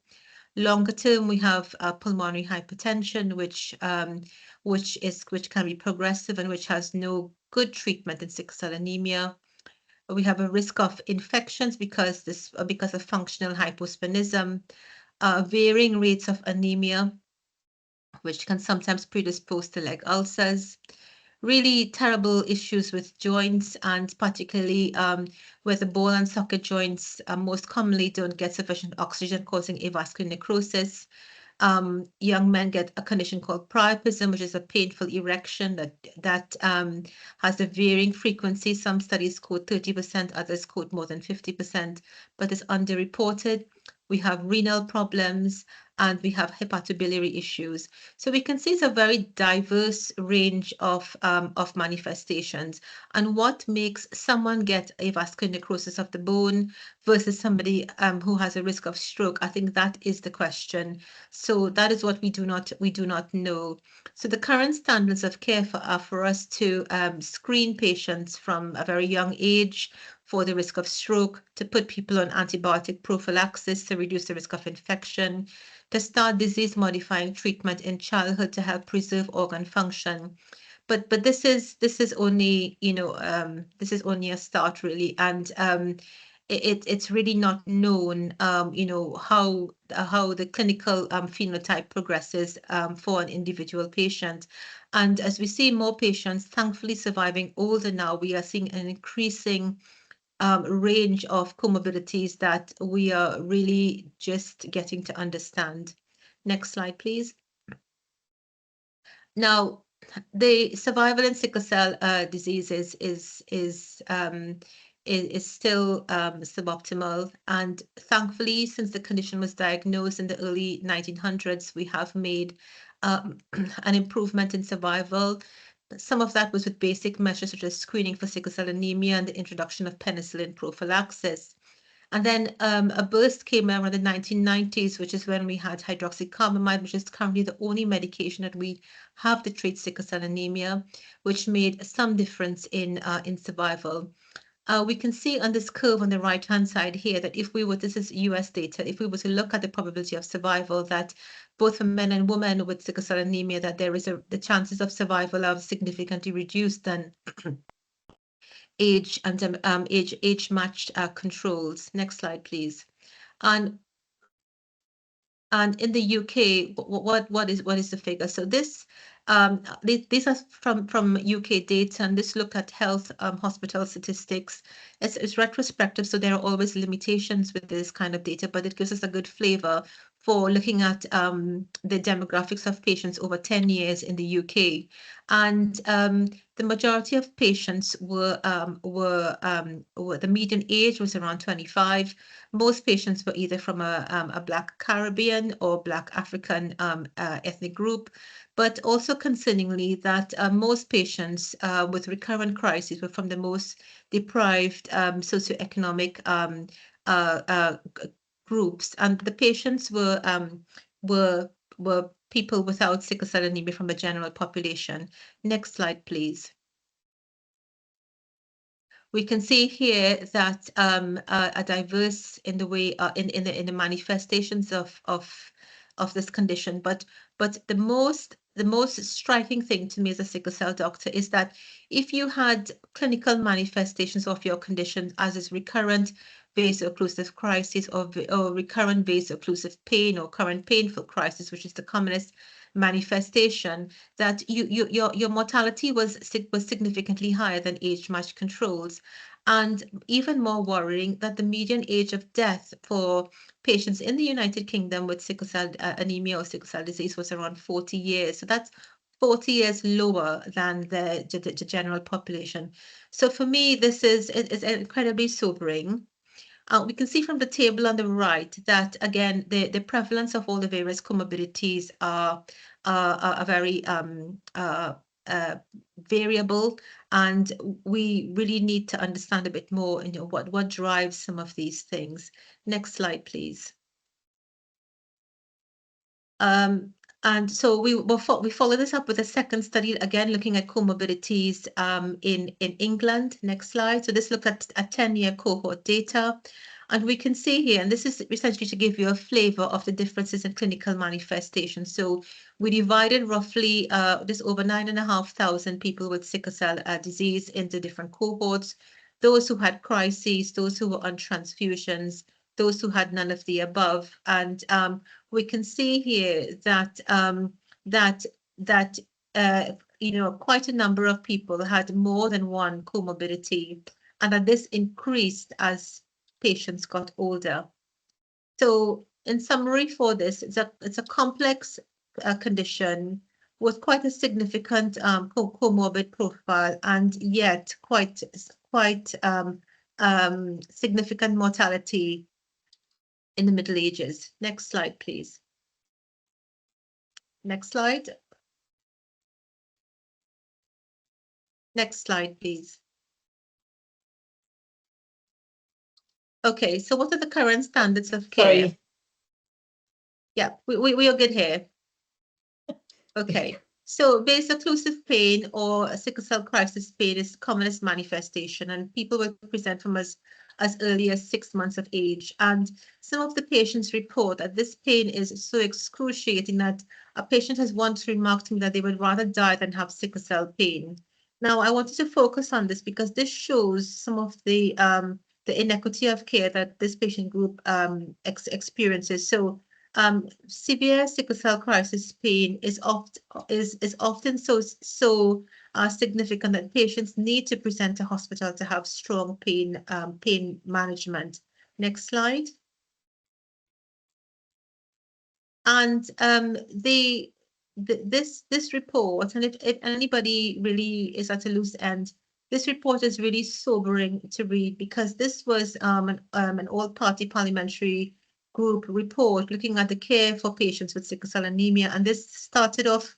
Longer term, we have pulmonary hypertension, which can be progressive and which has no good treatment in sickle cell anemia. We have a risk of infections because of functional hyposplenism, varying rates of anemia, which can sometimes predispose to leg ulcers. Really terrible issues with joints, and particularly where the ball and socket joints most commonly don't get sufficient oxygen, causing avascular necrosis. young men get a condition called priapism, which is a painful erection that has a varying frequency. Some studies quote 30%, others quote more than 50%, but is underreported. We have renal problems, and we have hepatobiliary issues. So we can see it's a very diverse range of manifestations. And what makes someone get a vascular necrosis of the bone versus somebody who has a risk of stroke? I think that is the question. So that is what we do not know. So the current standards of care are for us to screen patients from a very young age for the risk of stroke, to put people on antibiotic prophylaxis to reduce the risk of infection, to start disease-modifying treatment in childhood to help preserve organ function. But this is only, you know, this is only a start, really, and it's really not known, you know, how the clinical phenotype progresses for an individual patient. And as we see more patients, thankfully, surviving older now, we are seeing an increasing range of comorbidities that we are really just getting to understand. Next slide, please. Now, the survival in sickle cell disease is still suboptimal, and thankfully, since the condition was diagnosed in the early 1900s, we have made an improvement in survival. Some of that was with basic measures such as screening for sickle cell anemia and the introduction of penicillin prophylaxis. And then a burst came around the 1990s, which is when we had hydroxycarbamide, which is currently the only medication that we have to treat sickle cell anemia, which made some difference in survival. We can see on this curve on the right-hand side here that if we were, this is US data, if we were to look at the probability of survival, that both for men and women with sickle cell anemia, that there is the chances of survival are significantly reduced than age and age-matched controls. Next slide, please. And in the UK, what is the figure? So this these are from UK data, and this look at health hospital statistics. It's retrospective, so there are always limitations with this kind of data, but it gives us a good flavor for looking at the demographics of patients over 10 years in the UK. And the majority of patients were the median age was around 25. Most patients were either from a Black Caribbean or Black African ethnic group, but also concerningly that most patients with recurrent crises were from the most deprived socioeconomic groups, and the patients were people without sickle cell anemia from the general population. Next slide, please. We can see here that a diverse in the way in the manifestations of this condition, but the most striking thing to me as a sickle cell doctor is that if you had clinical manifestations of your condition, as is recurrent vaso-occlusive crisis or recurrent vaso-occlusive pain or current painful crisis, which is the commonest manifestation, that your mortality was significantly higher than age-matched controls. And even more worrying, that the median age of death for patients in the United Kingdom with sickle cell anemia or sickle cell disease was around 40 years. So that's 40 years lower than the general population. So for me, this is incredibly sobering. We can see from the table on the right that, again, the prevalence of all the various comorbidities are very variable, and we really need to understand a bit more, you know, what drives some of these things. Next slide, please. And so we follow this up with a second study, again looking at comorbidities in England. Next slide. So this looked at a 10-year cohort data. And we can see here, and this is essentially to give you a flavor of the differences in clinical manifestations. So we divided roughly just over 9,500 people with sickle cell disease into different cohorts. Those who had crises, those who were on transfusions, those who had none of the above. And we can see here that you know, quite a number of people had more than one comorbidity, and that this increased as patients got older. So in summary for this, it's a complex condition with quite a significant comorbid profile, and yet quite significant mortality in the Middle Ages. Next slide, please. Next slide. Next slide, please. Okay, so what are the current standards of care? Sorry. Yeah, we are good here. Okay, so vaso-occlusive pain or sickle cell crisis pain is the commonest manifestation, and people will present from as early as 6 months of age. And some of the patients report that this pain is so excruciating that a patient has once remarked to me that they would rather die than have sickle cell pain. Now, I wanted to focus on this because this shows some of the inequity of care that this patient group experiences. So severe sickle cell crisis pain is often so significant that patients need to present to hospital to have strong pain management. Next slide. And this report, and if anybody really is at a loose end, this report is really sobering to read, because this was an all-party parliamentary group report looking at the care for patients with sickle cell anemia. And this started off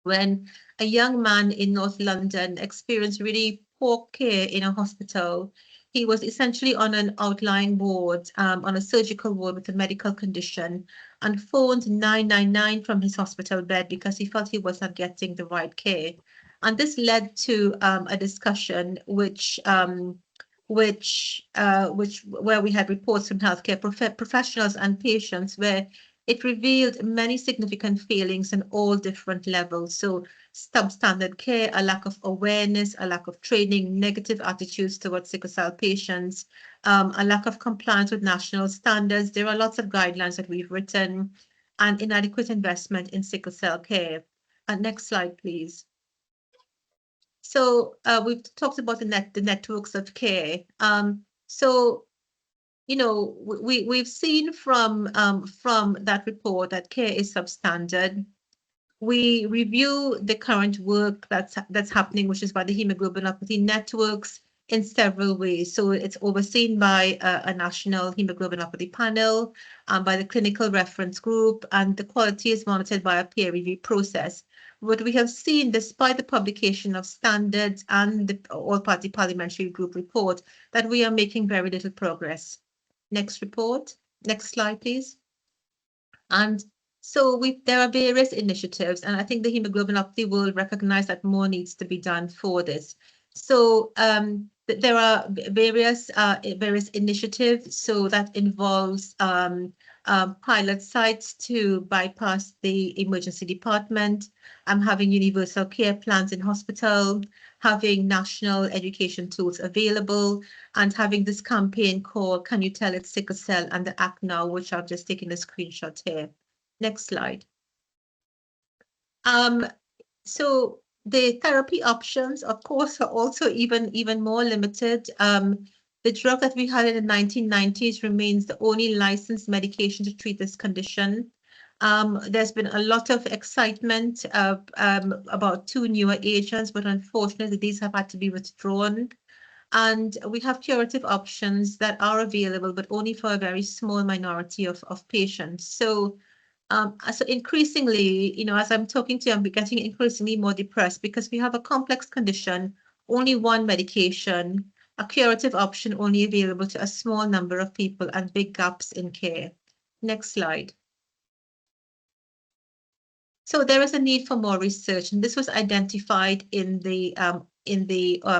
when a young man in North London experienced really poor care in a hospital. He was essentially on an outlying ward, on a surgical ward with a medical condition, and phoned 999 from his hospital bed because he felt he was not getting the right care. And this led to a discussion where we had reports from healthcare professionals and patients, where it revealed many significant failings on all different levels. So substandard care, a lack of awareness, a lack of training, negative attitudes towards sickle cell patients, a lack of compliance with national standards. There are lots of guidelines that we've written, and inadequate investment in sickle cell care. Next slide, please. So we've talked about the networks of care. So, you know, we've seen from that report that care is substandard. We review the current work that's happening, which is by the hemoglobinopathy networks, in several ways. So it's overseen by a national hemoglobinopathy panel, by the clinical reference group, and the quality is monitored by a peer review process. What we have seen, despite the publication of standards and the all-party parliamentary group report, that we are making very little progress. Next report. Next slide, please. And so there are various initiatives, and I think the hemoglobinopathy will recognize that more needs to be done for this. So there are various initiatives. So that involves pilot sites to bypass the emergency department, having universal care plans in hospital, having national education tools available, and having this campaign called Can You Tell It's Sickle Cell, and the Act Now, which I've just taken a screenshot here. Next slide. So the therapy options, of course, are also even more limited. The drug that we had in the 1990s remains the only licensed medication to treat this condition. There's been a lot of excitement about 2 newer agents, but unfortunately these have had to be withdrawn. And we have curative options that are available, but only for a very small minority of patients. So increasingly, you know, as I'm talking to you, I'm getting increasingly more depressed, because we have a complex condition, only one medication, a curative option only available to a small number of people, and big gaps in care. Next slide. So there is a need for more research, and this was identified in the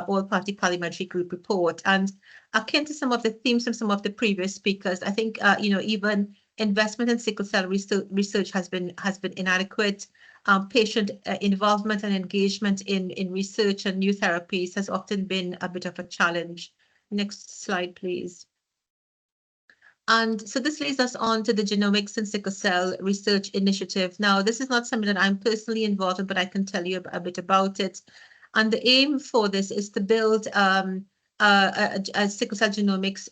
all-party parliamentary group report. And akin to some of the themes from some of the previous speakers, I think you know, even investment in sickle cell research has been inadequate. Patient involvement and engagement in research and new therapies has often been a bit of a challenge. Next slide, please. And so this leads us on to the Genomics and Sickle Cell Research Initiative. Now, this is not something that I'm personally involved in, but I can tell you a bit about it. And the aim for this is to build a a sickle cell genomics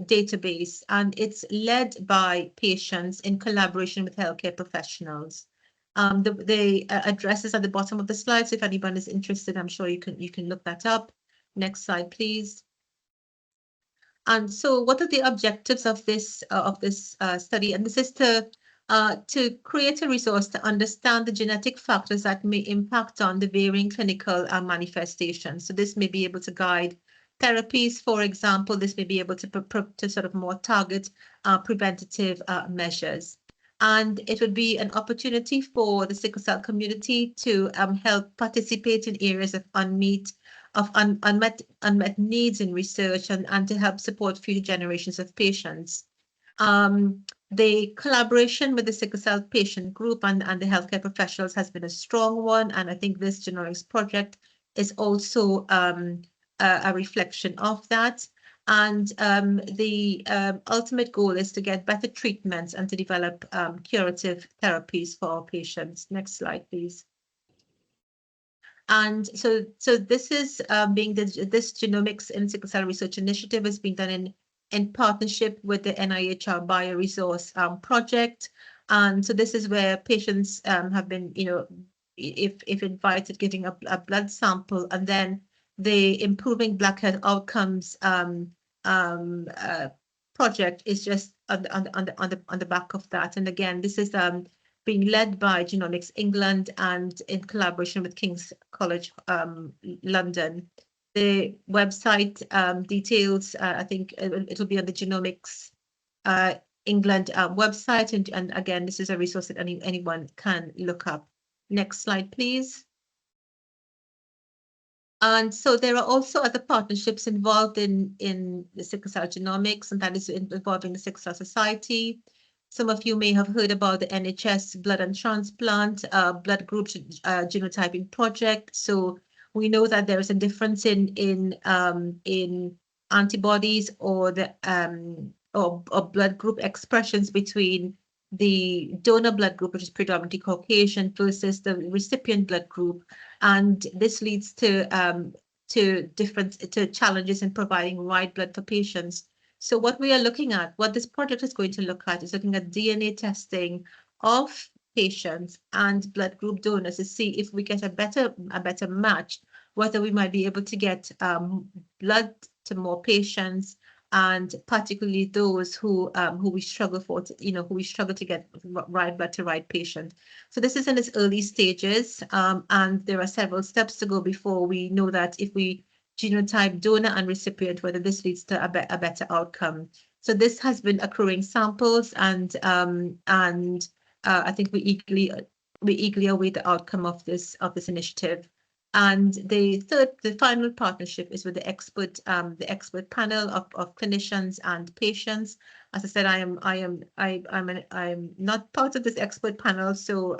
database, and it's led by patients in collaboration with healthcare professionals. The address is at the bottom of the slide, so if anyone is interested, I'm sure you can look that up. Next slide, please. And so, what are the objectives of this study? And this is to create a resource to understand the genetic factors that may impact on the varying clinical manifestations. So this may be able to guide therapies, for example. This may be able to sort of more target preventative measures. And it would be an opportunity for the sickle cell community to help participate in areas of unmet needs in research and to help support future generations of patients. The collaboration with the sickle cell patient group and the healthcare professionals has been a strong one, and I think this genomics project is also a reflection of that. And the ultimate goal is to get better treatments and to develop curative therapies for our patients. Next slide, please. And so this is this Genomics in Sickle Cell Research Initiative is being done in partnership with the NIH Bioresource Project. And so this is where patients have been, if invited, giving a blood sample, and then the Improving Black Health Outcomes project is just on the back of that. And again, this is being led by Genomics England and in collaboration with King's College London. The website details, I think it'll be on the Genomics England website. And again, this is a resource that anyone can look up. Next slide, please. And so there are also other partnerships involved in the sickle cell genomics, and that is involving the Sickle Cell Society. Some of you may have heard about the NHS Blood and Transplant Blood Group Genotyping Project. So we know that there is a difference in antibodies or the or blood group expressions between the donor blood group, which is predominantly Caucasian, versus the recipient blood group, and this leads to challenges in providing right blood for patients. So what we are looking at, what this project is going to look at, is looking at DNA testing of patients and blood group donors to see if we get a better match, whether we might be able to get blood to more patients, and particularly those who we struggle to get right blood to right patient. So this is in its early stages, and there are several steps to go before we know that if we genotype donor and recipient, whether this leads to a better outcome. So this has been accruing samples, and I think we eagerly await the outcome of this initiative. And the final partnership is with the expert panel of clinicians and patients. As I said, I'm not part of this expert panel, so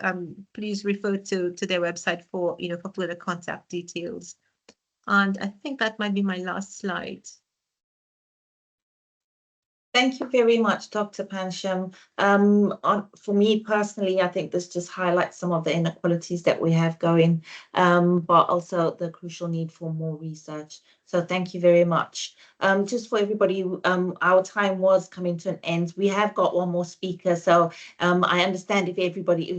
please refer to their website for for further contact details. And I think that might be my last slide. Thank you very much, Dr. Pansham. For me personally, I think this just highlights some of the inequalities that we have going, but also the crucial need for more research. So thank you very much. Just for everybody, our time was coming to an end. We have got one more speaker, so I understand if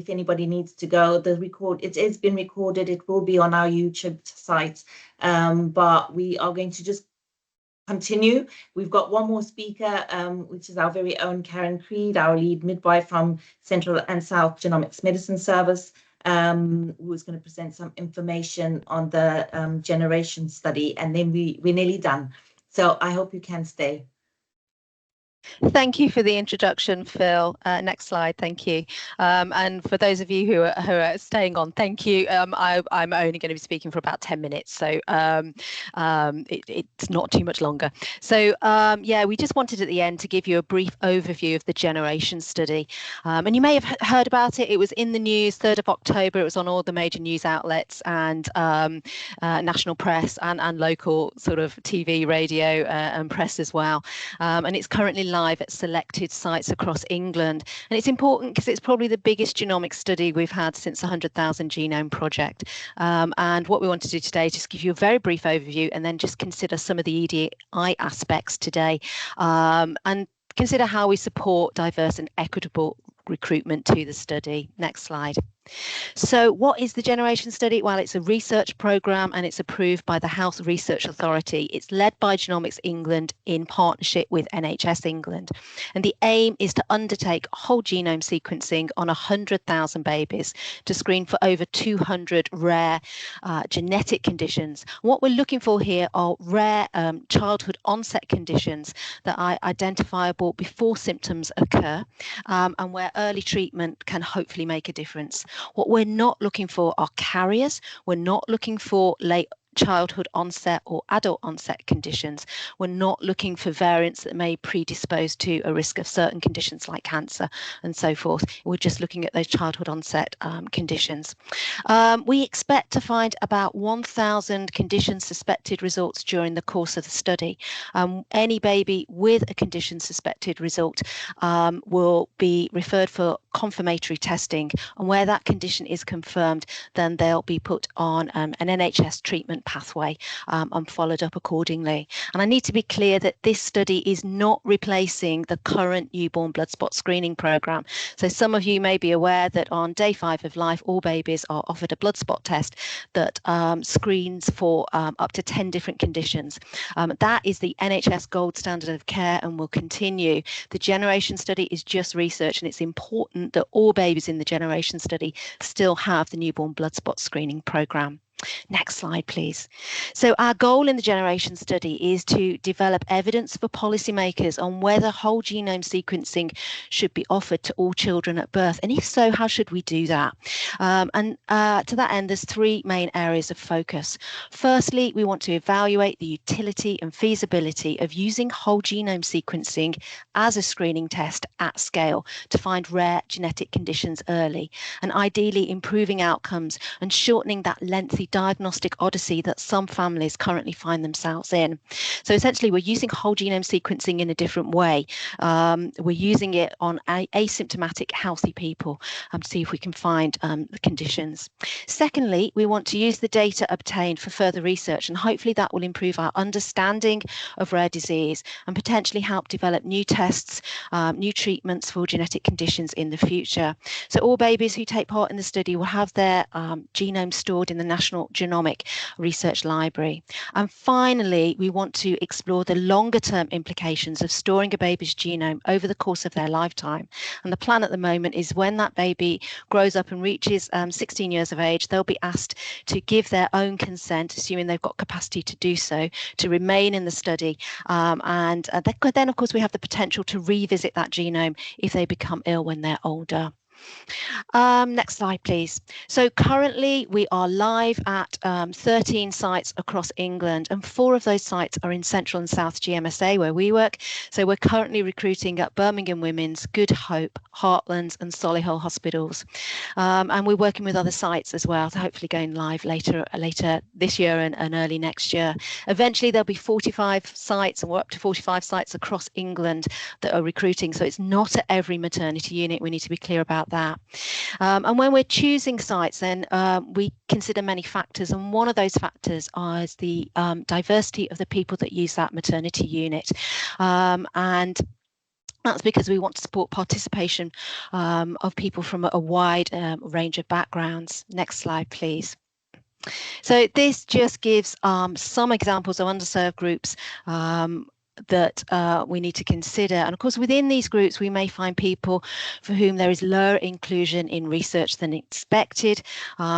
anybody needs to go, it has been recorded. It will be on our YouTube site, but we are going to just continue. We've got one more speaker, which is our very own Karen Creed, our lead midwife from Central and South Genomics Medicine Service, who is going to present some information on the generation study, and then we're nearly done. So I hope you can stay. Thank you for the introduction, Phil. Next slide, thank you. And for those of you who are staying on, thank you. I'm only going to be speaking for about 10 minutes, so it's not too much longer. So yeah, we just wanted at the end to give you a brief overview of the generation study. And you may have heard about it. It was in the news 3rd of October. It was on all the major news outlets and national press and local sort of TV, radio and press as well. And it's currently live live at selected sites across England. And it's important because it's probably the biggest genomic study we've had since the 100,000 Genome Project. And what we want to do today is just give you a very brief overview and then just consider some of the EDI aspects today, and consider how we support diverse and equitable recruitment to the study. Next slide. So what is the Generation Study? Well, it's a research programme and it's approved by the Health Research Authority. It's led by Genomics England in partnership with NHS England. And the aim is to undertake whole genome sequencing on 100,000 babies to screen for over 200 rare genetic conditions. What we're looking for here are rare childhood onset conditions that are identifiable before symptoms occur, and where early treatment can hopefully make a difference. What we're not looking for are carriers. We're not looking for late childhood onset or adult onset conditions. We're not looking for variants that may predispose to a risk of certain conditions like cancer and so forth. We're just looking at those childhood onset conditions. We expect to find about 1,000 condition suspected results during the course of the study. Any baby with a condition suspected result will be referred for confirmatory testing, and where that condition is confirmed, then they'll be put on an NHS treatment pathway and followed up accordingly. And I need to be clear that this study is not replacing the current newborn blood spot screening programme. So some of you may be aware that on day 5 of life, all babies are offered a blood spot test that screens for up to 10 different conditions. That is the NHS gold standard of care and will continue. The Generation Study is just research, and it's important that all babies in the Generation Study still have the newborn blood spot screening programme. Next slide, please. So our goal in the Generation Study is to develop evidence for policymakers on whether whole genome sequencing should be offered to all children at birth, and if so, how should we do that? To that end, there's 3 main areas of focus. Firstly, we want to evaluate the utility and feasibility of using whole genome sequencing as a screening test at scale to find rare genetic conditions early, and ideally improving outcomes and shortening that lengthy diagnostic odyssey that some families currently find themselves in. So essentially, we're using whole genome sequencing in a different way. We're using it on asymptomatic healthy people to see if we can find the conditions. Secondly, we want to use the data obtained for further research, and hopefully that will improve our understanding of rare disease and potentially help develop new tests, new treatments for genetic conditions in the future. So all babies who take part in the study will have their genome stored in the National Genomic Research Library. And finally, we want to explore the longer term implications of storing a baby's genome over the course of their lifetime. And the plan at the moment is when that baby grows up and reaches 16 years of age, they'll be asked to give their own consent, assuming they've got capacity to do so, to remain in the study. And then, of course, we have the potential to revisit that genome if they become ill when they're older. Next slide, please. So currently we are live at 13 sites across England, and 4 of those sites are in Central and South GMSA where we work. So we're currently recruiting at Birmingham Women's, Good Hope, Heartlands and Solihull hospitals. And we're working with other sites as well, so hopefully going live later this year and early next year. Eventually there'll be 45 sites, and we're up to 45 sites across England that are recruiting. So it's not at every maternity unit. We need to be clear about that. And when we're choosing sites, then we consider many factors, and one of those factors is the diversity of the people that use that maternity unit. And that's because we want to support participation of people from a wide range of backgrounds. Next slide, please. So this just gives some examples of underserved groups that we need to consider. And of course, within these groups, we may find people for whom there is lower inclusion in research than expected.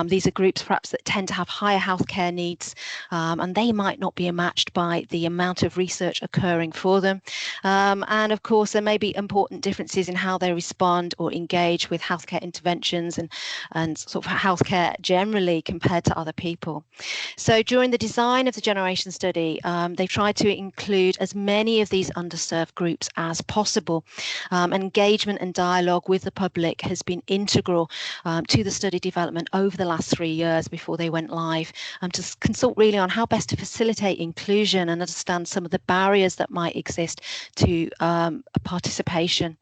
These are groups perhaps that tend to have higher healthcare needs, and they might not be matched by the amount of research occurring for them. And of course, there may be important differences in how they respond or engage with healthcare interventions and sort of healthcare generally compared to other people. So during the design of the Generation Study, they tried to include as many of these underserved groups as possible. Engagement and dialogue with the public has been integral to the study development over the last 3 years before they went live, to consult really on how best to facilitate inclusion and understand some of the barriers that might exist to participation.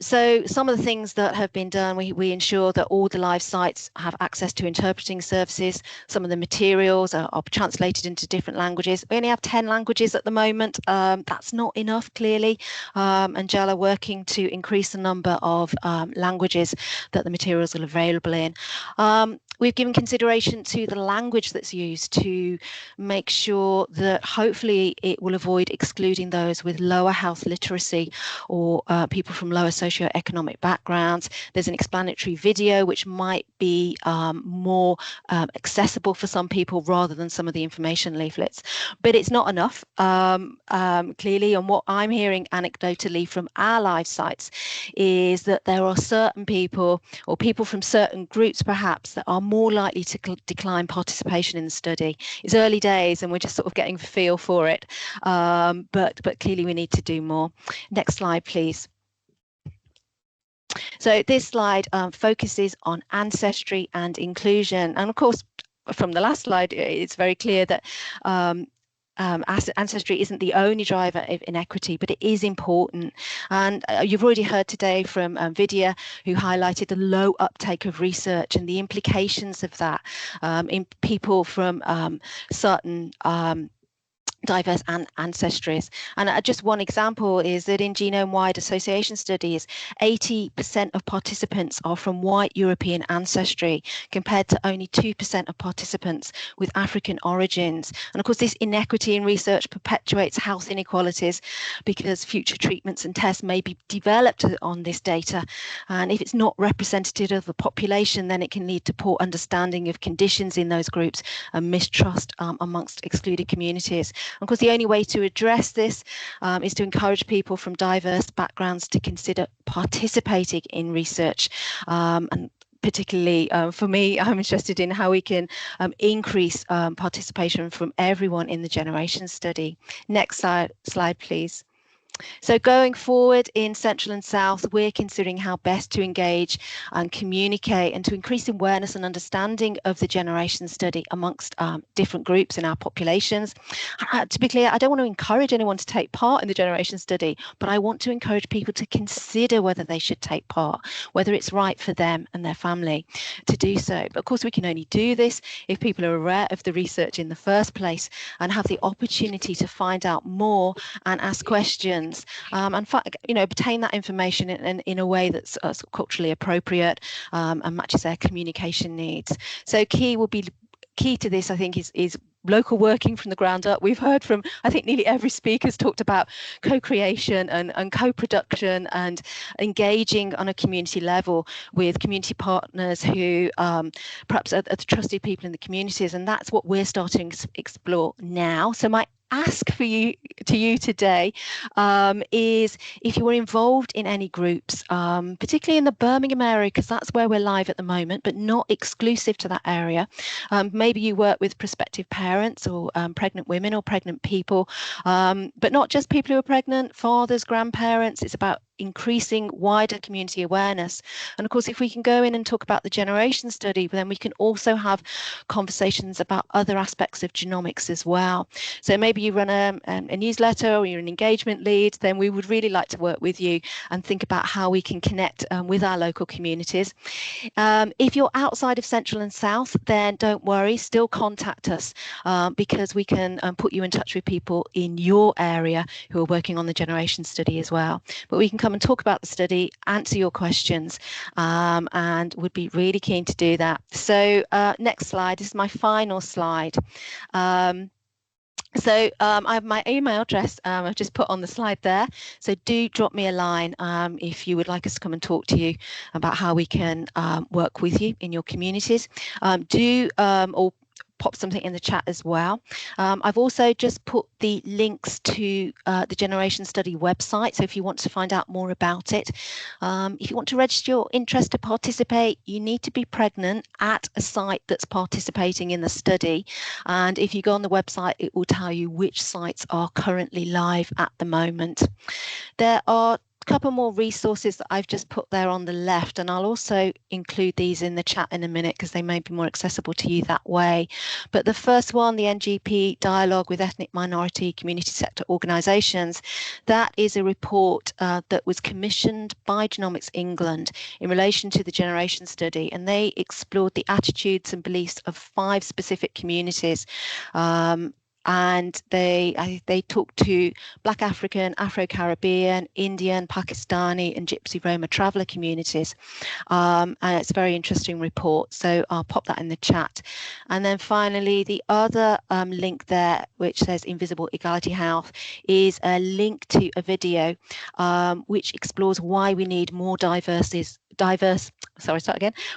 So some of the things that have been done, we ensure that all the live sites have access to interpreting services. Some of the materials are translated into different languages. We only have 10 languages at the moment. That's not enough, clearly. Angela working to increase the number of languages that the materials are available in. We've given consideration to the language that's used to make sure that hopefully it will avoid excluding those with lower health literacy or people from lower socioeconomic backgrounds. There's an explanatory video which might be more accessible for some people rather than some of the information leaflets. But it's not enough, clearly, and what I'm hearing anecdotally from our live sites is that there are certain people or people from certain groups perhaps that are more likely to decline participation in the study. It's early days and we're just sort of getting a feel for it, but clearly we need to do more. Next slide, please. So this slide focuses on ancestry and inclusion, and of course from the last slide it's very clear that ancestry isn't the only driver of inequity, but it is important. And you've already heard today from Vidya, who highlighted the low uptake of research and the implications of that in people from certain diverse ancestries. And just one example is that in genome-wide association studies, 80% of participants are from white European ancestry, compared to only 2% of participants with African origins. And of course, this inequity in research perpetuates health inequalities because future treatments and tests may be developed on this data. And if it's not representative of the population, then it can lead to poor understanding of conditions in those groups and mistrust amongst excluded communities. Of course, the only way to address this is to encourage people from diverse backgrounds to consider participating in research. And particularly for me, I'm interested in how we can increase participation from everyone in the generation study. Next slide, please. So going forward in Central and South, we're considering how best to engage and communicate and to increase awareness and understanding of the generation study amongst different groups in our populations. To be clear, I don't want to encourage anyone to take part in the generation study, but I want to encourage people to consider whether they should take part, whether it's right for them and their family to do so. But of course, we can only do this if people are aware of the research in the first place and have the opportunity to find out more and ask questions. And obtain that information in a way that's culturally appropriate and matches their communication needs. So key to this, I think, is local working from the ground up. We've heard from, I think, nearly every speaker's talked about co-creation and co-production and engaging on a community level with community partners who perhaps are the trusted people in the communities, and that's what we're starting to explore now. So my ask to you today is if you were involved in any groups, particularly in the Birmingham area, because that's where we're live at the moment, but not exclusive to that area. Maybe you work with prospective parents or pregnant women or pregnant people, but not just people who are pregnant, fathers, grandparents. It's about increasing wider community awareness. And of course, if we can go in and talk about the generation study, then we can also have conversations about other aspects of genomics as well. So maybe you run a newsletter or you're an engagement lead, then we would really like to work with you and think about how we can connect with our local communities. If you're outside of Central and South, then don't worry, still contact us because we can put you in touch with people in your area who are working on the generation study as well. But we can come and talk about the study, answer your questions, and would be really keen to do that. So next slide, this is my final slide. So I have my email address I've just put on the slide there. So do drop me a line if you would like us to come and talk to you about how we can work with you in your communities. pop something in the chat as well. I've also just put the links to the Generation Study website. So if you want to find out more about it, if you want to register your interest to participate, you need to be pregnant at a site that's participating in the study. And if you go on the website, it will tell you which sites are currently live at the moment. There are couple more resources that I've just put there on the left, and I'll also include these in the chat in a minute because they may be more accessible to you that way. But the first one, the NGP Dialogue with Ethnic Minority Community Sector Organisations, that is a report that was commissioned by Genomics England in relation to the Generation Study, and they explored the attitudes and beliefs of 5 specific communities. And they talked to Black African, Afro-Caribbean, Indian, Pakistani and Gypsy Roma traveller communities. And it's a very interesting report, so I'll pop that in the chat. And then finally, the other link there, which says Invisible Equality Health, is a link to a video which explores why we need more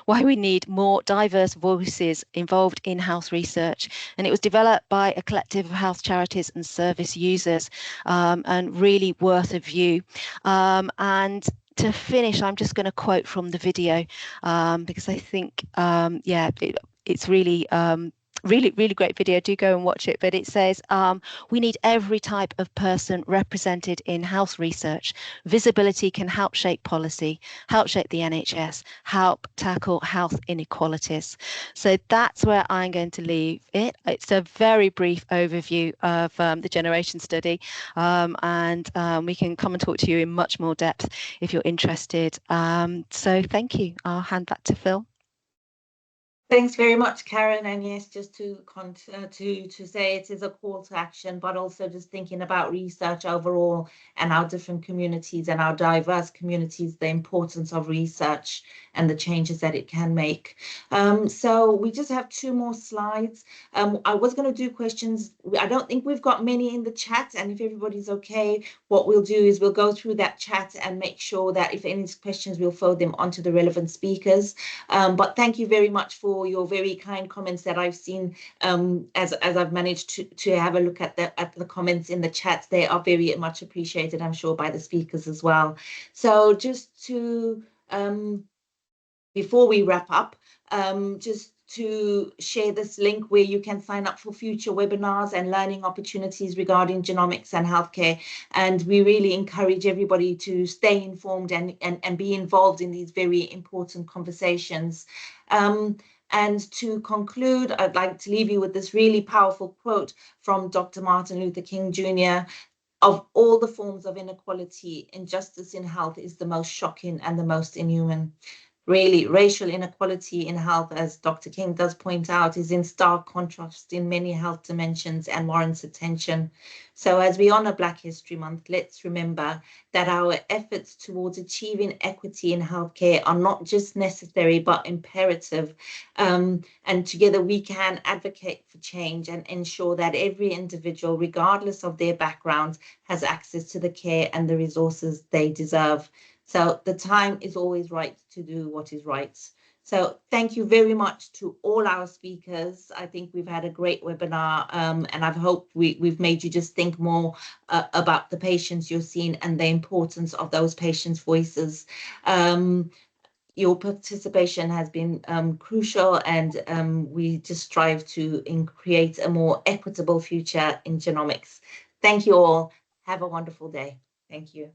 why we need more diverse voices involved in health research. And it was developed by a collective of health charities and service users, and really worth a view. And to finish, I'm just going to quote from the video because I think, it's really really great video. Do go and watch it. But it says, we need every type of person represented in health research. Visibility can help shape policy, help shape the NHS, help tackle health inequalities. So that's where I'm going to leave it. It's a very brief overview of the Generation Study, and we can come and talk to you in much more depth if you're interested. So thank you. I'll hand back to Phil. Thanks very much, Karen. And yes, just to say it is a call to action, but also just thinking about research overall and our different communities and our diverse communities, the importance of research and the changes that it can make. So we just have 2 more slides. I was going to do questions. I don't think we've got many in the chat, and if everybody's okay, what we'll do is we'll go through that chat and make sure that if any questions, we'll forward them onto the relevant speakers. But thank you very much for your very kind comments that I've seen as I've managed to have a look at the comments in the chat. They are very much appreciated, I'm sure, by the speakers as well. So just to before we wrap up, just to share this link where you can sign up for future webinars and learning opportunities regarding genomics and healthcare. And we really encourage everybody to stay informed and be involved in these very important conversations. And to conclude, I'd like to leave you with this really powerful quote from Dr. Martin Luther King Jr. Of all the forms of inequality, injustice in health is the most shocking and the most inhuman. Really, racial inequality in health, as Dr. King does point out, is in stark contrast in many health dimensions and warrants attention. So as we honor Black History Month, let's remember that our efforts towards achieving equity in healthcare are not just necessary, but imperative. And together we can advocate for change and ensure that every individual, regardless of their background, has access to the care and the resources they deserve. So the time is always right to do what is right. So thank you very much to all our speakers. I think we've had a great webinar, and I've hoped we've made you just think more about the patients you're seeing and the importance of those patients' voices. Your participation has been crucial, and we just strive to create a more equitable future in genomics. Thank you all. Have a wonderful day. Thank you.